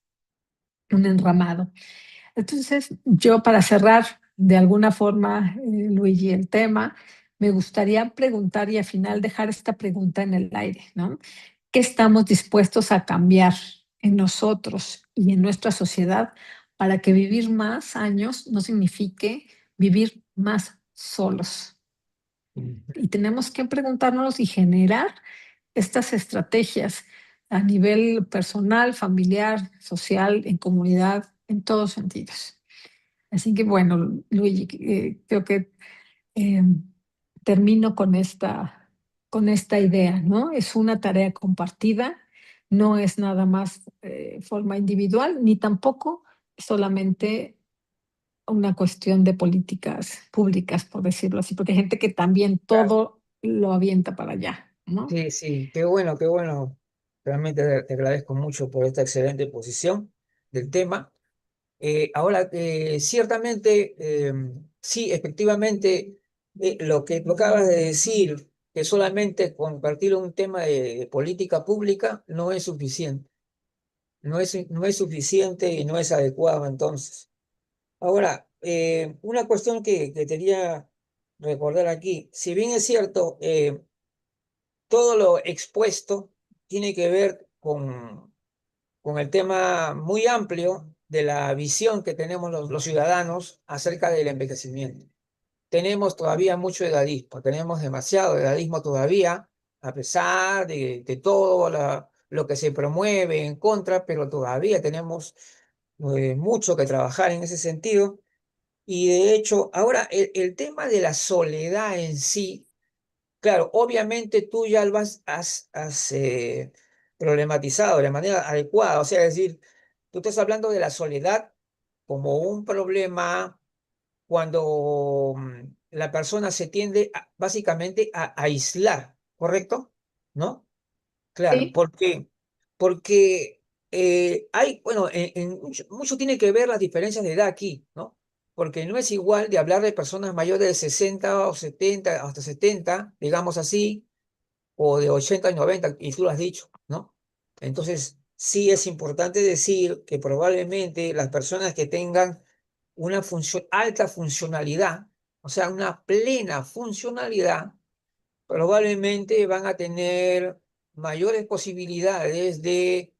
un enramado. Entonces, yo para cerrar de alguna forma, Luigi, el tema, me gustaría preguntar y al final dejar esta pregunta en el aire, ¿no? ¿Qué estamos dispuestos a cambiar en nosotros y en nuestra sociedad para que vivir más años no signifique vivir más solos? Y tenemos que preguntarnos y generar estas estrategias a nivel personal, familiar, social, en comunidad, en todos sentidos. Así que bueno, Luigi, creo que eh, termino con esta idea, ¿no? Es una tarea compartida, no es nada más forma individual, ni tampoco solamente una cuestión de políticas públicas, por decirlo así, porque hay gente que también Claro. todo lo avienta para allá, ¿no? Sí, sí, qué bueno, qué bueno. Realmente te agradezco mucho por esta excelente posición del tema. Ahora, ciertamente, sí, efectivamente, lo que acabas de decir, que solamente compartir un tema de política pública no es suficiente, no es suficiente y no es adecuado entonces. Ahora, una cuestión que quería recordar aquí, si bien es cierto, todo lo expuesto tiene que ver con el tema muy amplio de la visión que tenemos los ciudadanos acerca del envejecimiento. Tenemos todavía mucho edadismo, tenemos demasiado edadismo todavía, a pesar de todo lo que se promueve en contra, pero todavía tenemos mucho que trabajar en ese sentido. Y de hecho, ahora el tema de la soledad en sí. Claro, obviamente tú ya lo has problematizado de manera adecuada, o sea, es decir, tú estás hablando de la soledad como un problema cuando la persona se tiende básicamente a aislar, ¿correcto? ¿No? Claro, Sí, ¿por qué? Porque bueno, mucho tiene que ver las diferencias de edad aquí, ¿no? Porque no es igual de hablar de personas mayores de 60 o 70, hasta 70, digamos así, o de 80 y 90, y tú lo has dicho, ¿no? Entonces, sí es importante decir que probablemente las personas que tengan una alta funcionalidad, o sea, una plena funcionalidad, probablemente van a tener mayores posibilidades de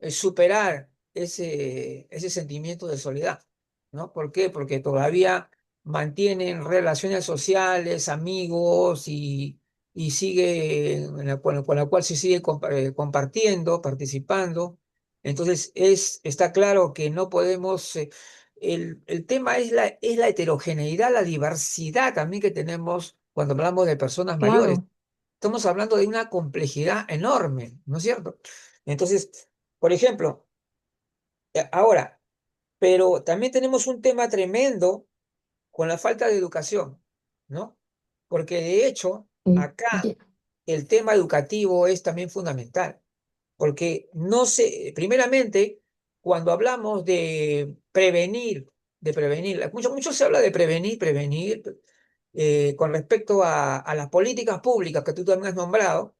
superar ese sentimiento de soledad, ¿no? ¿Por qué? Porque todavía mantienen relaciones sociales, amigos y sigue, con la cual se sigue compartiendo, participando. Entonces, está claro que no podemos, el tema es la heterogeneidad, la diversidad también que tenemos cuando hablamos de personas mayores. claro. Estamos hablando de una complejidad enorme, ¿no es cierto? Entonces, por ejemplo, ahora, pero también tenemos un tema tremendo con la falta de educación, ¿no? Porque de hecho, Sí. acá el tema educativo es también fundamental, porque no sé, primeramente, cuando hablamos de prevenir, mucho se habla de prevenir, con respecto a las políticas públicas que tú también has nombrado,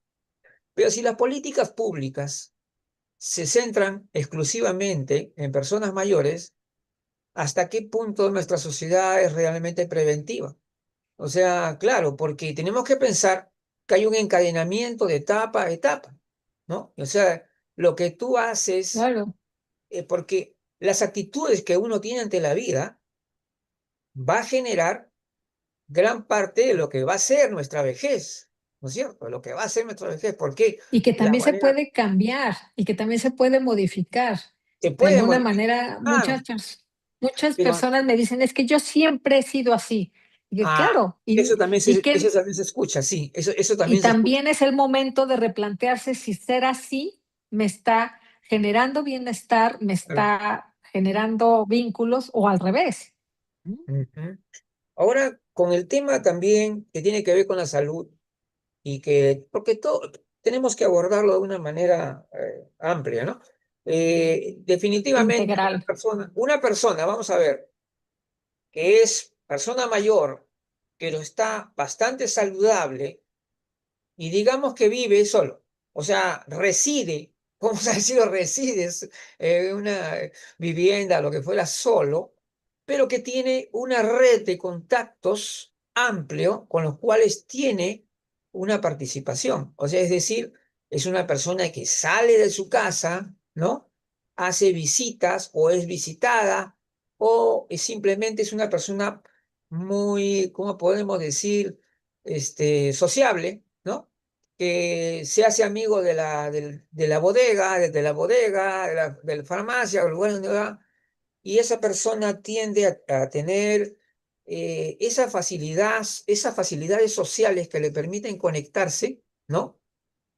pero si las políticas públicas se centran exclusivamente en personas mayores, ¿hasta qué punto nuestra sociedad es realmente preventiva? O sea, claro, porque tenemos que pensar que hay un encadenamiento de etapa a etapa, ¿no? O sea, lo que tú haces, Claro, porque las actitudes que uno tiene ante la vida va a generar gran parte de lo que va a ser nuestra vejez, ¿no es cierto? Lo que va a ser nuestra vejez, porque Y que la también se manera puede cambiar y que también se puede modificar. se De puede alguna manera, modificar, muchas pero personas me dicen, es que yo siempre he sido así. Y yo, claro, eso también se escucha, sí, eso y también se escucha. también es el momento de replantearse si ser así me está generando bienestar, me está generando vínculos o al revés. ¿Mm? Ujú. Ahora, con el tema también que tiene que ver con la salud y que, porque todo tenemos que abordarlo de una manera amplia, ¿no? Definitivamente Integral. una persona, vamos a ver, que es persona mayor, pero está bastante saludable y digamos que vive solo, o sea, reside, vamos a decirlo, resides en una vivienda, lo que fuera solo, pero que tiene una red de contactos amplio con los cuales tiene una participación. O sea, es decir, es una persona que sale de su casa, ¿no? Hace visitas o es visitada o simplemente es una persona muy, ¿cómo podemos decir? Sociable, ¿no? Que se hace amigo de la bodega, de la bodega, de la farmacia, o el lugar donde va, y esa persona tiende a tener esas facilidades sociales que le permiten conectarse, ¿no?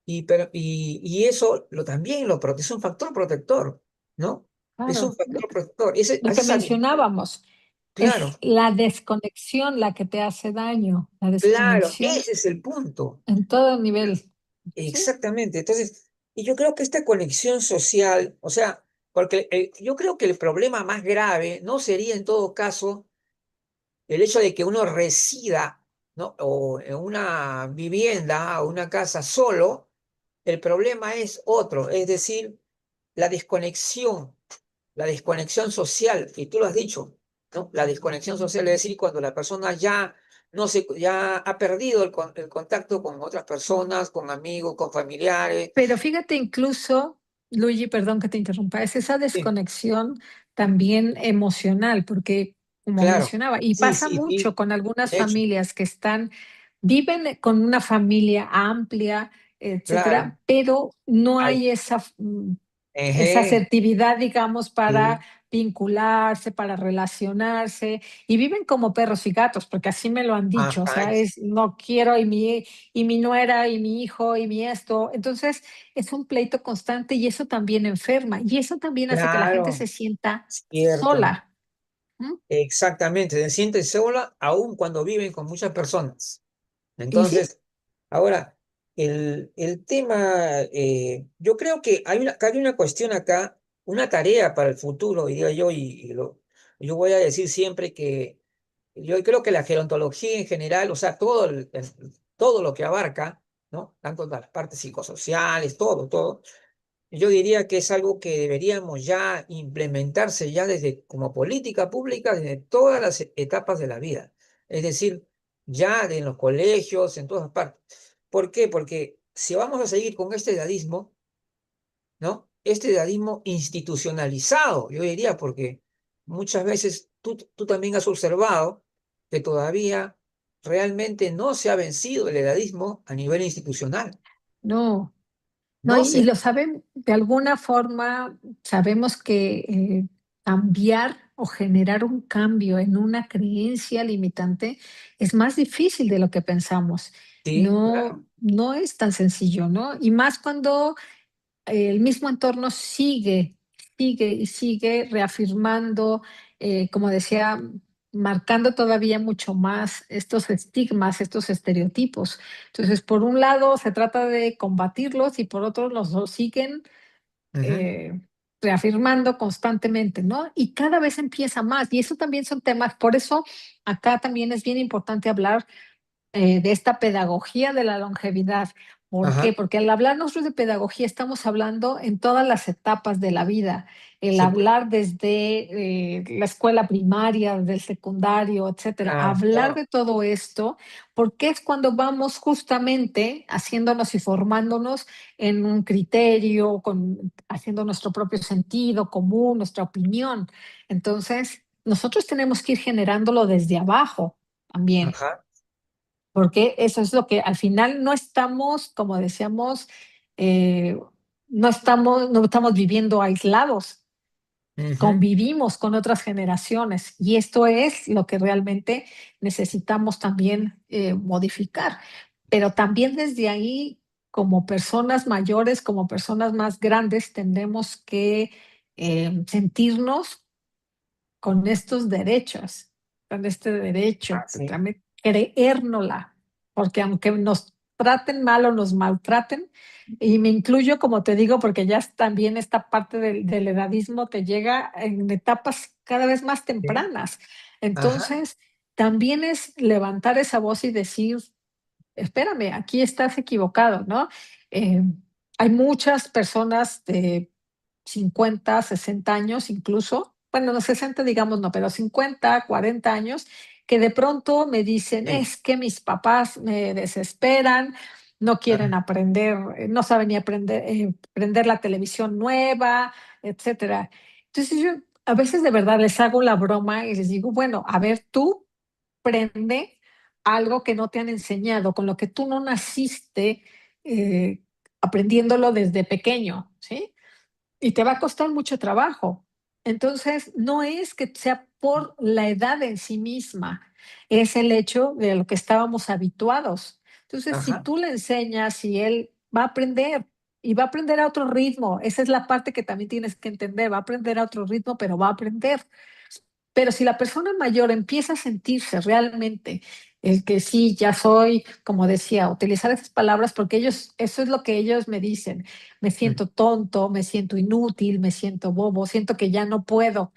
Y eso también es un factor protector, ¿no? Es un Claro, factor protector. Ese, lo que esas habilidades, mencionábamos claro, es la desconexión la que te hace daño, la claro, desconexión ese es el punto. en todo nivel. Sí, Exactamente. Entonces, y yo creo que esta conexión social, o sea, porque yo creo que el problema más grave no sería en todo caso el hecho de que uno resida, ¿no? O en una vivienda o una casa solo, el problema es otro, es decir, la desconexión, la desconexión social, y tú lo has dicho, ¿no? La desconexión social es decir, cuando la persona ya no se, ya ha perdido el contacto con otras personas, con amigos, con familiares. pero fíjate incluso, Luigi, perdón que te interrumpa, es esa Sí, desconexión también emocional, porque como claro, mencionaba, y sí, pasa sí, sí, mucho con algunas de hecho, familias que viven con una familia amplia, claro. etcétera, pero no Ay, hay esa ejé, asertividad, digamos, para sí, vincularse, para relacionarse, y viven como perros y gatos, porque así me lo han dicho, o ajá, sea, es no quiero y mi nuera y mi hijo y mi esto. Entonces, es un pleito constante y eso también enferma y eso también hace que la gente se claro, sienta cierto, sola. ¿M? exactamente, se siente sola aún cuando viven con muchas personas. Y sí, Entonces, ahora, el tema, yo creo que hay una cuestión acá, una tarea para el futuro, diría yo, yo voy a decir siempre que yo creo que la gerontología en general, o sea, todo lo que abarca, ¿no? Tanto las partes psicosociales, todo, yo diría que es algo que deberíamos ya implementarse ya desde como política pública desde todas las etapas de la vida. Es decir, ya en los colegios, en todas partes. ¿Por qué? Porque si vamos a seguir con este edadismo, ¿no? Este edadismo institucionalizado, yo diría, porque muchas veces tú también has observado que todavía realmente no se ha vencido el edadismo a nivel institucional. no. No, No y se... lo saben, de alguna forma, sabemos que cambiar o generar un cambio en una creencia limitante es más difícil de lo que pensamos. Sí, No, claro. no es tan sencillo, ¿no? Y más cuando el mismo entorno sigue y sigue reafirmando, como decía, marcando todavía mucho más estos estigmas, estos estereotipos. Entonces, por un lado, se trata de combatirlos y por otro, los siguen Ujú. eh, reafirmando constantemente, ¿no? Y cada vez empieza más. Y eso también son temas, por eso acá también es bien importante hablar de esta pedagogía de la longevidad. ¿Por qué? Ajá. Porque al hablar nosotros de pedagogía estamos hablando en todas las etapas de la vida, el Sí, pues, hablar desde la escuela primaria, del secundario, etcétera, claro, hablar claro. de todo esto, porque es cuando vamos justamente haciéndonos y formándonos en un criterio, haciendo nuestro propio sentido común, nuestra opinión. Entonces, nosotros tenemos que ir generándolo desde abajo también, Ajá. porque eso es lo que al final no estamos, como decíamos, eh, no estamos viviendo aislados, Ujú. convivimos con otras generaciones y esto es lo que realmente necesitamos también modificar. Pero también desde ahí, como personas mayores, como personas más grandes, tenemos que sentirnos con estos derechos, con este derecho, Ah, sí. también creérnosla, porque aunque nos traten mal o nos maltraten, y me incluyo, como te digo, porque ya también esta parte del edadismo te llega en etapas cada vez más Sí. tempranas. Ajá. Entonces, también es levantar esa voz y decir, espérame, aquí estás equivocado, ¿no? Eh, Hay muchas personas de 50, 60 años incluso, bueno, no 60 digamos no, pero 50, 40 años, que de pronto me dicen, Sí. es que mis papás me desesperan, no quieren Ah, aprender, no saben ni aprender, prender la televisión nueva, etcétera. Entonces yo a veces de verdad les hago la broma y les digo, bueno, a ver, tú aprende algo que no te han enseñado, con lo que tú no naciste aprendiéndolo desde pequeño, ¿sí? Y te va a costar mucho trabajo. Entonces, no es que sea por la edad en sí misma, es el hecho de lo que estábamos habituados. Entonces, si ajá. tú le enseñas y él va a aprender y va a aprender a otro ritmo, esa es la parte que también tienes que entender, va a aprender a otro ritmo, pero va a aprender. Pero si la persona mayor empieza a sentirse realmente el que sí, ya soy, como decía, utilizar esas palabras porque ellos, eso es lo que ellos me dicen, me Mm, siento tonto, me siento inútil, me siento bobo, siento que ya no puedo.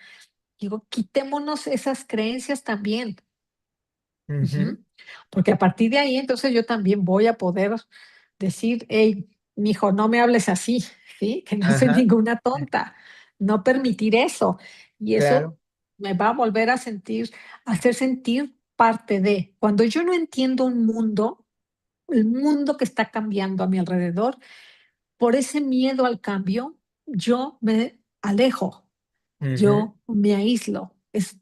Digo, quitémonos esas creencias también. ujú. Ujú. Porque a partir de ahí, entonces yo también voy a poder decir, hey, mijo, no me hables así, ¿sí? Que no soy Ajá. ninguna tonta. No permitir eso. Y eso Claro. me va a volver a sentir, a hacer sentir parte de. Cuando yo no entiendo un mundo, el mundo que está cambiando a mi alrededor, por ese miedo al cambio, yo me alejo, Ujú. yo me aíslo. Es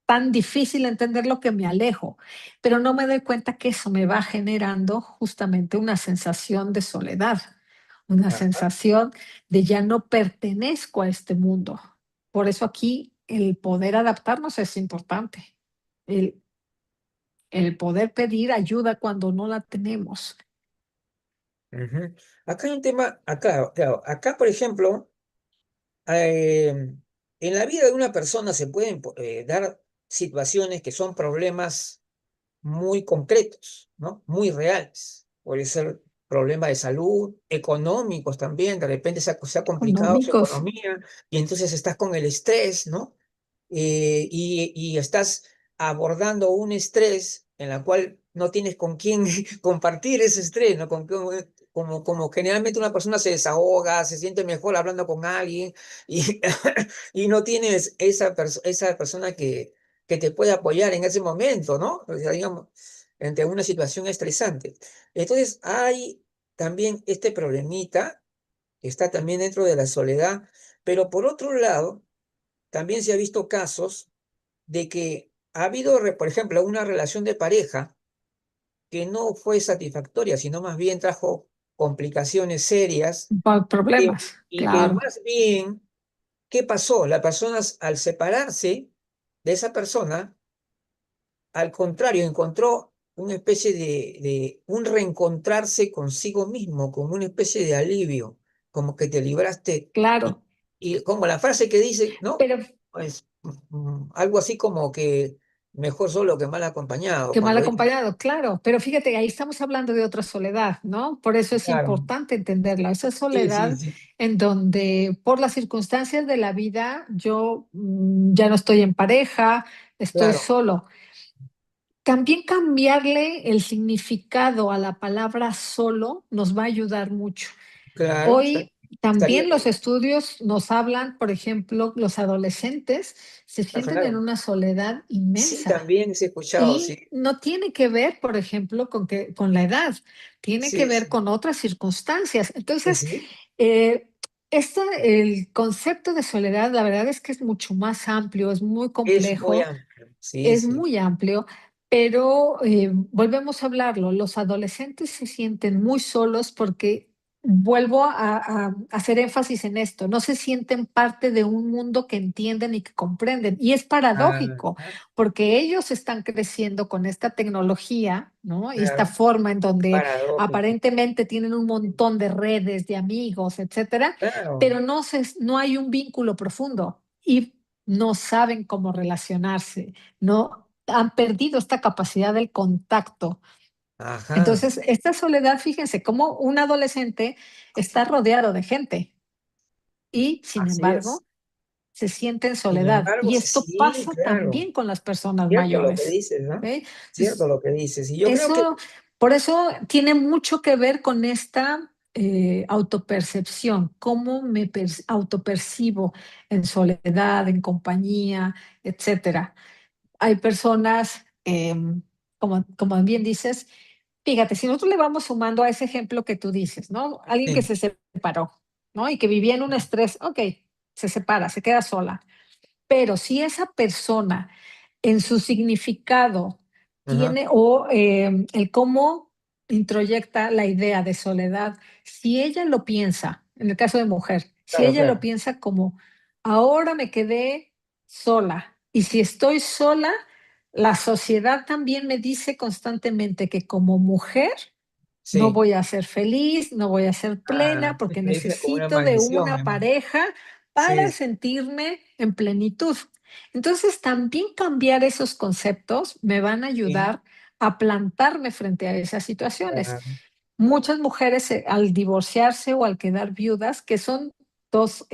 tan difícil entenderlo que me alejo, pero no me doy cuenta que eso me va generando justamente una sensación de soledad, una Ajá. sensación de ya no pertenezco a este mundo. Por eso aquí el poder adaptarnos es importante, el, el poder pedir ayuda cuando no la tenemos. Ujú. Acá hay un tema, acá, claro, acá, por ejemplo, en la vida de una persona se pueden dar situaciones que son problemas muy concretos, ¿no? Muy reales. Puede ser problemas de salud, económicos también, de repente se ha complicado su Económicos, economía y entonces estás con el estrés, ¿no? Y estás abordando un estrés en la cual no tienes con quién compartir ese estrés, ¿no? Como generalmente una persona se desahoga, se siente mejor hablando con alguien y, y no tienes esa persona que te puede apoyar en ese momento, ¿no? O sea, digamos, ante una situación estresante. Entonces hay también este problemita que está también dentro de la soledad, pero por otro lado, también se ha visto casos de que ha habido, por ejemplo, una relación de pareja que no fue satisfactoria, sino más bien trajo complicaciones serias problemas, y que claro, más bien, ¿qué pasó? Las personas al separarse de esa persona, al contrario, encontró una especie de un reencontrarse consigo mismo, como una especie de alivio, como que te libraste claro. y como la frase que dice, ¿no? Pero Pues algo así como que mejor solo que mal acompañado, qué mal cuando dice, acompañado, claro, pero fíjate, ahí estamos hablando de otra soledad, ¿no? Por eso es claro, importante entenderla, esa sí, sí, soledad sí, en donde por las circunstancias de la vida yo ya no estoy en pareja, estoy claro, solo. También cambiarle el significado a la palabra solo nos va a ayudar mucho. claro, Hoy estaría también los bien, estudios nos hablan, por ejemplo, los adolescentes se ah, sienten en claro, una soledad sí, inmensa. también se ha escuchado, sí, Y no tiene que ver, por ejemplo, con la edad, tiene que sí, ver sí, con otras circunstancias. Entonces, sí, eh, el concepto de soledad, la verdad es que es mucho más amplio, es muy es muy complejo, amplio, sí, es sí, muy amplio, Pero volvemos a hablarlo, los adolescentes se sienten muy solos porque vuelvo a hacer énfasis en esto, no se sienten parte de un mundo que entienden y que comprenden. Y es Ah, paradójico, porque ellos están creciendo con esta tecnología, ¿no? Y esta claro, forma en donde paradójico. aparentemente tienen un montón de redes, de amigos, etcétera, Claro, pero no hay un vínculo profundo y no saben cómo relacionarse, no han perdido esta capacidad del contacto. ajá, Entonces, esta soledad, fíjense cómo un adolescente está rodeado de gente y, sin así es. embargo, se siente en Sin soledad. embargo, Y esto sí, pasa claro, también con las personas cierto lo que mayores. dices, ¿no? ¿Ok? Cierto Entonces, lo que dices. Y yo creo que eso, por eso tiene mucho que ver con esta autopercepción, cómo me autopercibo en soledad, en compañía, etcétera. Hay personas, como bien dices, fíjate, si nosotros le vamos sumando a ese ejemplo que tú dices, ¿no? Alguien que sí, se separó, ¿no? Y que vivía en un estrés, ok, se separa, se queda sola. Pero si esa persona en su significado ajá, tiene, o el cómo introyecta la idea de soledad, si ella lo piensa, en el caso de mujer, si claro, ella lo claro. piensa como, ahora me quedé sola, y si estoy sola, la sociedad también me dice constantemente que como mujer no Sí, voy a ser feliz, no voy a ser plena, sí, porque me dice como una necesito de maldición, una hermano. pareja Sí, para sentirme en plenitud. Entonces, también cambiar esos conceptos me van a sí, ayudar a plantarme frente a esas situaciones. claro, Muchas mujeres, al divorciarse o al quedar viudas, que son dos,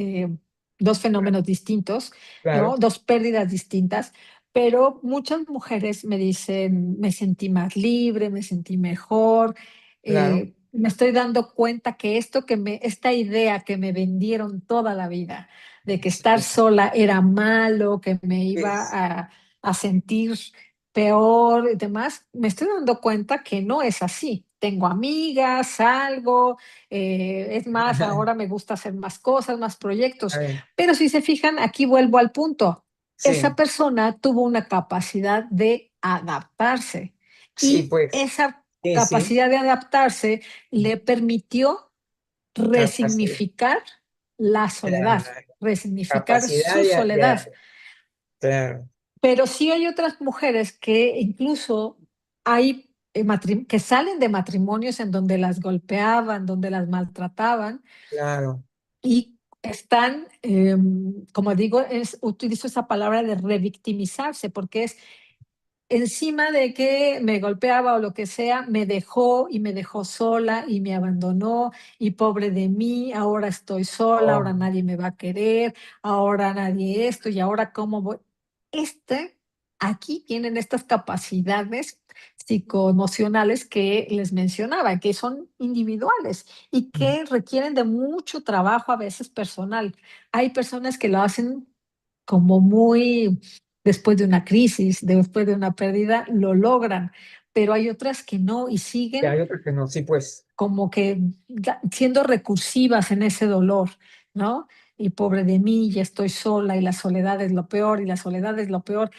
dos fenómenos distintos, ¿no? claro, Dos pérdidas distintas, pero muchas mujeres me dicen, me sentí más libre, me sentí mejor, claro, me estoy dando cuenta que esta idea que me vendieron toda la vida, de que estar sí, sola era malo, que me iba es, a sentir peor y demás, me estoy dando cuenta que no es así. Tengo amigas, salgo, es más, ahora me gusta hacer más cosas, más proyectos. eh, Pero si se fijan, aquí vuelvo al punto. Esa sí, persona tuvo una capacidad de adaptarse sí, y pues, esa sí, sí, capacidad de adaptarse le permitió capacidad, resignificar la soledad, la resignificar capacidad su soledad. claro, Pero sí hay otras mujeres que incluso hay que salen de matrimonios en donde las golpeaban, donde las maltrataban claro, y están, como digo, utilizo esa palabra de revictimizarse, porque es encima de que me golpeaba o lo que sea, me dejó y me dejó sola y me abandonó y pobre de mí, ahora estoy sola, oh, ahora nadie me va a querer, ahora nadie esto y ahora cómo voy. Este, aquí tienen estas capacidades psicoemocionales que les mencionaba, que son individuales y ujú, que requieren de mucho trabajo a veces personal. Hay personas que lo hacen como muy después de una crisis, después de una pérdida, lo logran, pero hay otras que no y y siguen hay otros que no, sí, pues, como que siendo recursivas en ese dolor, ¿no? Y pobre de mí, ya estoy sola y la soledad es lo peor y la soledad es lo peor.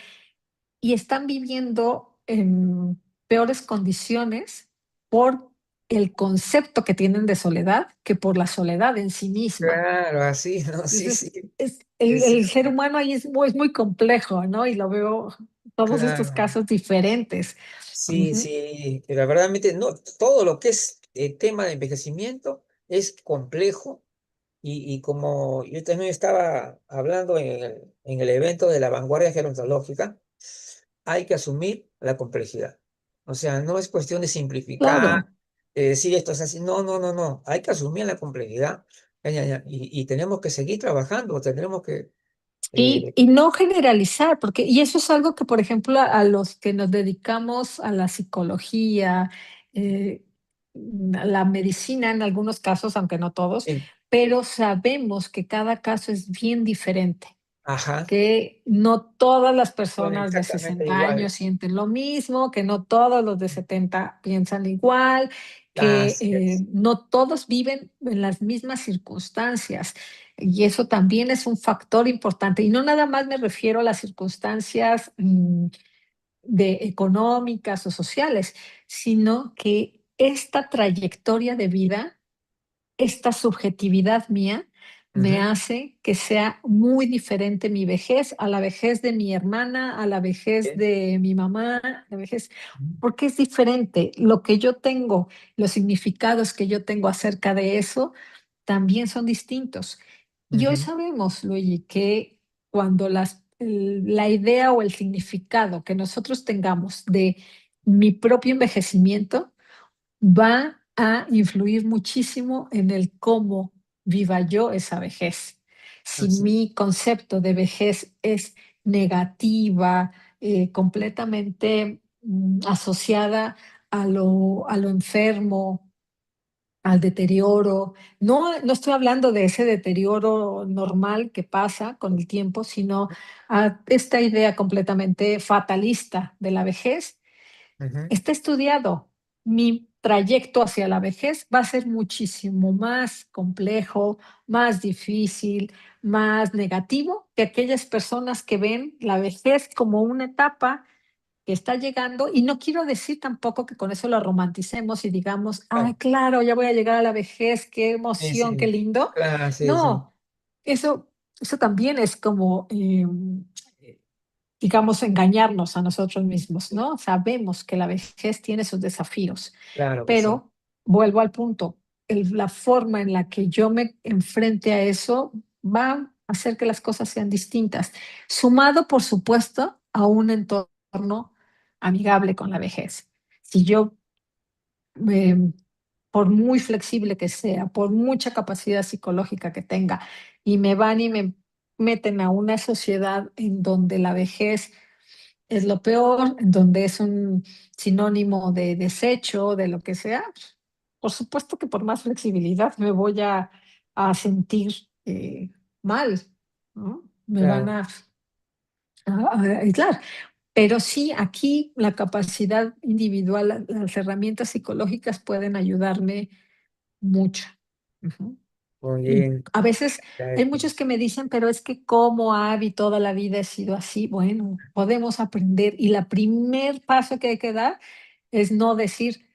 Y están viviendo en peores condiciones por el concepto que tienen de soledad que por la soledad en sí misma. claro, así, no, sí, Entonces, sí, el, es el ser cierto, humano ahí es muy complejo, ¿no? Y lo veo todos estos claro. casos diferentes. Sí, Ujú. sí, la verdad, no, todo lo que es tema de envejecimiento es complejo y como yo también estaba hablando en el evento de la vanguardia gerontológica, hay que asumir la complejidad. O sea, no es cuestión de simplificar, Claro, de decir esto es así, no, no, no, no, hay que asumir la complejidad y tenemos que seguir trabajando, tendremos que, sí, eh, y no generalizar, porque, y eso es algo que, por ejemplo, a los que nos dedicamos a la psicología, a la medicina en algunos casos, aunque no todos, sí, pero sabemos que cada caso es bien diferente. ajá, Que no todas las son personas de exactamente 60 años iguales. sienten lo mismo, que no todos los de 70 piensan igual, que Así es. no todos viven en las mismas circunstancias. Y eso también es un factor importante. Y no nada más me refiero a las circunstancias de económicas o sociales, sino que esta trayectoria de vida, esta subjetividad mía, me Ujú. hace que sea muy diferente mi vejez a la vejez de mi hermana, a la vejez Bien. de mi mamá, la vejez, Ujú. porque es diferente. Lo que yo tengo, los significados que yo tengo acerca de eso, también son distintos. Y hoy Ujú. sabemos, Luigi, que cuando la idea o el significado que nosotros tengamos de mi propio envejecimiento va a influir muchísimo en el cómo viva yo esa vejez. Si Así. mi concepto de vejez es negativa, completamente asociada a lo enfermo, al deterioro. No estoy hablando de ese deterioro normal que pasa con el tiempo, sino a esta idea completamente fatalista de la vejez. Ujú. Está estudiado. Mi trayecto hacia la vejez va a ser muchísimo más complejo, más difícil, más negativo que aquellas personas que ven la vejez como una etapa que está llegando, y no quiero decir tampoco que con eso lo romanticemos y digamos: "Ay, Claro. claro, ya voy a llegar a la vejez, qué Sí, emoción, qué sí. lindo". Claro, sí, sí. No, eso también es como, digamos, engañarnos a nosotros mismos, ¿no? Sabemos que la vejez tiene sus desafíos, Claro que sí. pero vuelvo al punto, la forma en la que yo me enfrente a eso va a hacer que las cosas sean distintas, sumado, por supuesto, a un entorno amigable con la vejez. Si yo, em, por muy flexible que sea, por mucha capacidad psicológica que tenga, y me van y me meten a una sociedad en donde la vejez es lo peor, en donde es un sinónimo de desecho, de lo que sea, por supuesto que por más flexibilidad me voy a sentir mal, ¿no? Me van Claro. a aislar. Pero sí, aquí la capacidad individual, las herramientas psicológicas pueden ayudarme mucho. Ujú. Muy Y bien. a veces hay muchos Gracias. que me dicen, pero es que como Abby toda la vida he sido así. Bueno, podemos aprender y la primer paso que hay que dar es no decir,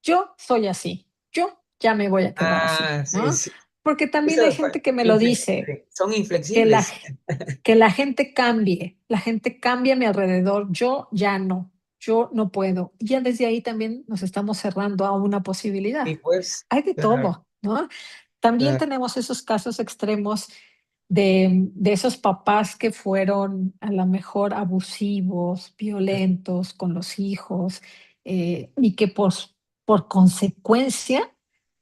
yo soy así, yo ya me voy a quedar así, Ah, sí, ¿no? sí. Porque también hay Eso gente que me lo dice, son que la, inflexibles. que la gente cambia a mi alrededor, yo ya no, yo no puedo. Y ya desde ahí también nos estamos cerrando a una Y posibilidad. pues, Hay de claro, todo, ¿no? También claro. tenemos esos casos extremos de esos papás que fueron a lo mejor abusivos, violentos con los hijos, y que por consecuencia,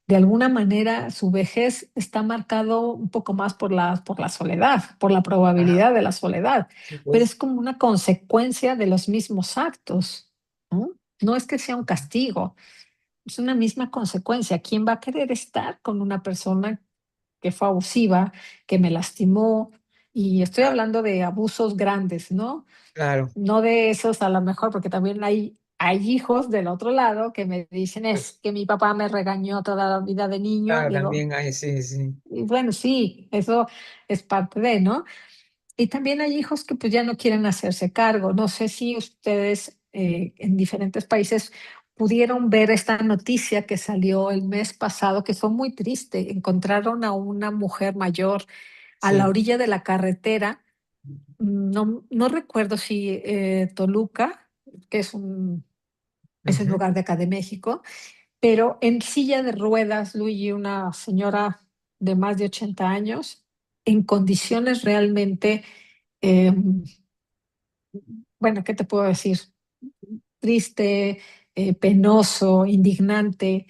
de alguna manera, su vejez está marcado un poco más por la soledad, por la Ajá, probabilidad de la soledad, sí, pero es pues. como una consecuencia de los mismos actos, ¿no? No es que sea un castigo, es una misma consecuencia. ¿Quién va a querer estar con una persona que fue abusiva, que me lastimó? Y estoy Ah, hablando de abusos grandes, ¿no? claro, No de esos a lo mejor, porque también hay hijos del otro lado que me dicen: "Es pues, que mi papá me regañó toda la vida de niño". claro, Digo, también hay, sí, sí. y bueno, sí, eso es parte de, ¿no? Y también hay hijos que pues ya no quieren hacerse cargo. No sé si ustedes en diferentes países pudieron ver esta noticia que salió el mes pasado, que fue muy triste. Encontraron a una mujer mayor a la Sí. orilla de la carretera. No recuerdo si Toluca, que es un Ujú. lugar de acá de México, pero en silla de ruedas, Luigi, una señora de más de 80 años, en condiciones realmente, em, bueno, ¿qué te puedo decir? Triste, penoso, indignante,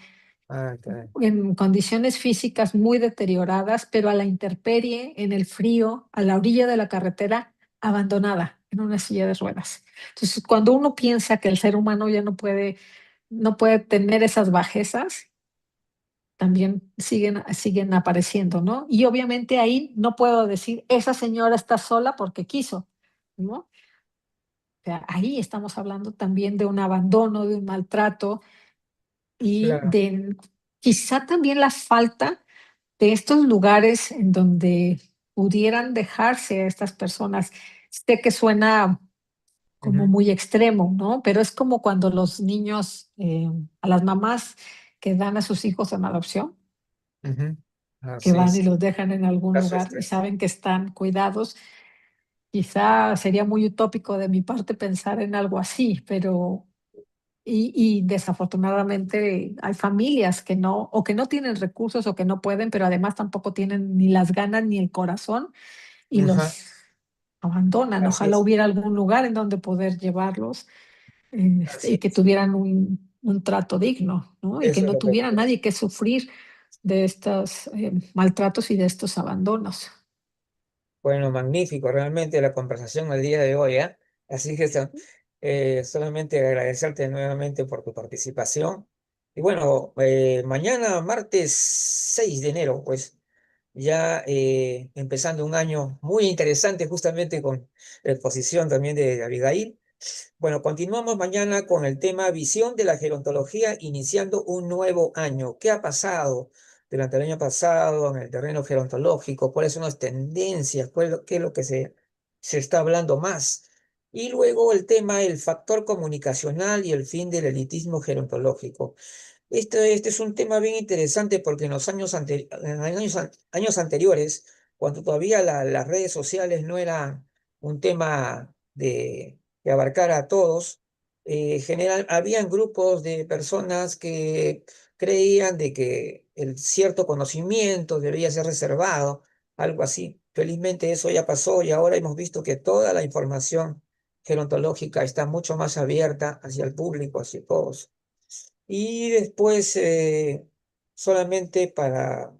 Ah, caray. en condiciones físicas muy deterioradas, pero a la intemperie, en el frío, a la orilla de la carretera, abandonada en una silla de ruedas. Entonces, cuando uno piensa que el ser humano ya no puede tener esas bajezas, también siguen apareciendo, ¿no? Y obviamente ahí no puedo decir, esa señora está sola porque quiso, ¿no? O sea, ahí estamos hablando también de un abandono, de un maltrato y Claro. de quizá también la falta de estos lugares en donde pudieran dejarse a estas personas. Sé que suena como muy extremo, ¿no? Pero es como cuando los niños, a las mamás que dan a sus hijos en adopción, Ujú. que Así van y es, los dejan en algún caso lugar y extremo. saben que están cuidados. Quizá sería muy utópico de mi parte pensar en algo así, pero y desafortunadamente hay familias que no, o que no tienen recursos o que no pueden, pero además tampoco tienen ni las ganas ni el corazón y Ajá, los abandonan. así Ojalá es, hubiera algún lugar en donde poder llevarlos, así y que es. tuvieran un trato digno, ¿no? Y que Eso es no lo que tuviera pienso. nadie que sufrir de estos maltratos y de estos abandonos. Bueno, magnífico, realmente la conversación al día de hoy, ¿eh? Así que solamente agradecerte nuevamente por tu participación. Y bueno, mañana, martes 6 de enero, pues ya empezando un año muy interesante justamente con la exposición también de Abigail. Bueno, continuamos mañana con el tema visión de la gerontología iniciando un nuevo año. ¿Qué ha pasado durante el año pasado en el terreno gerontológico? ¿Cuáles son las tendencias? ¿Qué es lo que se está hablando más? Y luego el tema, el factor comunicacional y el fin del elitismo gerontológico. Este es un tema bien interesante porque en los años anteriores, cuando todavía las redes sociales no eran un tema que abarcara a todos, general, habían grupos de personas que creían de que el cierto conocimiento debía ser reservado, algo así. Felizmente eso ya pasó y ahora hemos visto que toda la información gerontológica está mucho más abierta hacia el público, hacia todos. Y después, solamente para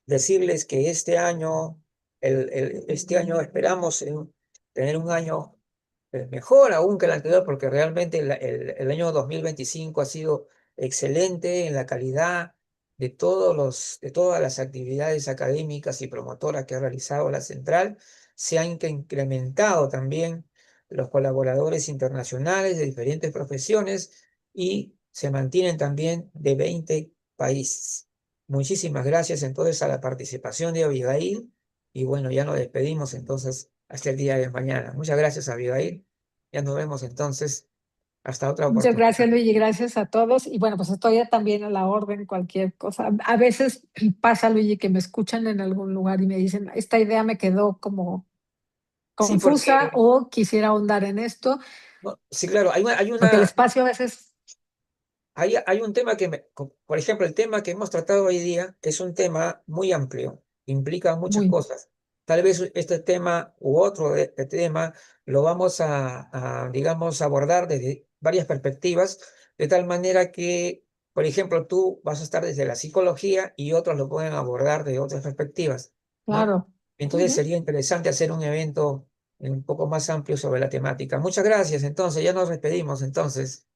decirles que este año, este año esperamos tener un año mejor aún que el anterior, porque realmente el año 2025 ha sido excelente en la calidad de todas las actividades académicas y promotoras que ha realizado la central. Se han incrementado también los colaboradores internacionales de diferentes profesiones y se mantienen también de 20 países. Muchísimas gracias entonces a la participación de Abigail y bueno, ya nos despedimos entonces hasta el día de mañana. Muchas gracias, Abigail. Ya nos vemos entonces. Hasta otra Muchas oportunidad. gracias, Luigi, gracias a todos. Y bueno, pues estoy también a la orden, cualquier cosa. A veces pasa, Luigi, que me escuchan en algún lugar y me dicen, esta idea me quedó como Sí, confusa o quisiera ahondar en esto, no, sí, claro, porque el espacio a veces, hay un tema por ejemplo, el tema que hemos tratado hoy día es un tema muy amplio, implica muchas muy, cosas. Tal vez este tema u otro tema lo vamos digamos, abordar desde varias perspectivas, de tal manera que, por ejemplo, tú vas a estar desde la psicología y otros lo pueden abordar de otras perspectivas, ¿no? claro. Entonces Ujú. sería interesante hacer un evento un poco más amplio sobre la temática. Muchas gracias, entonces, ya nos despedimos, entonces.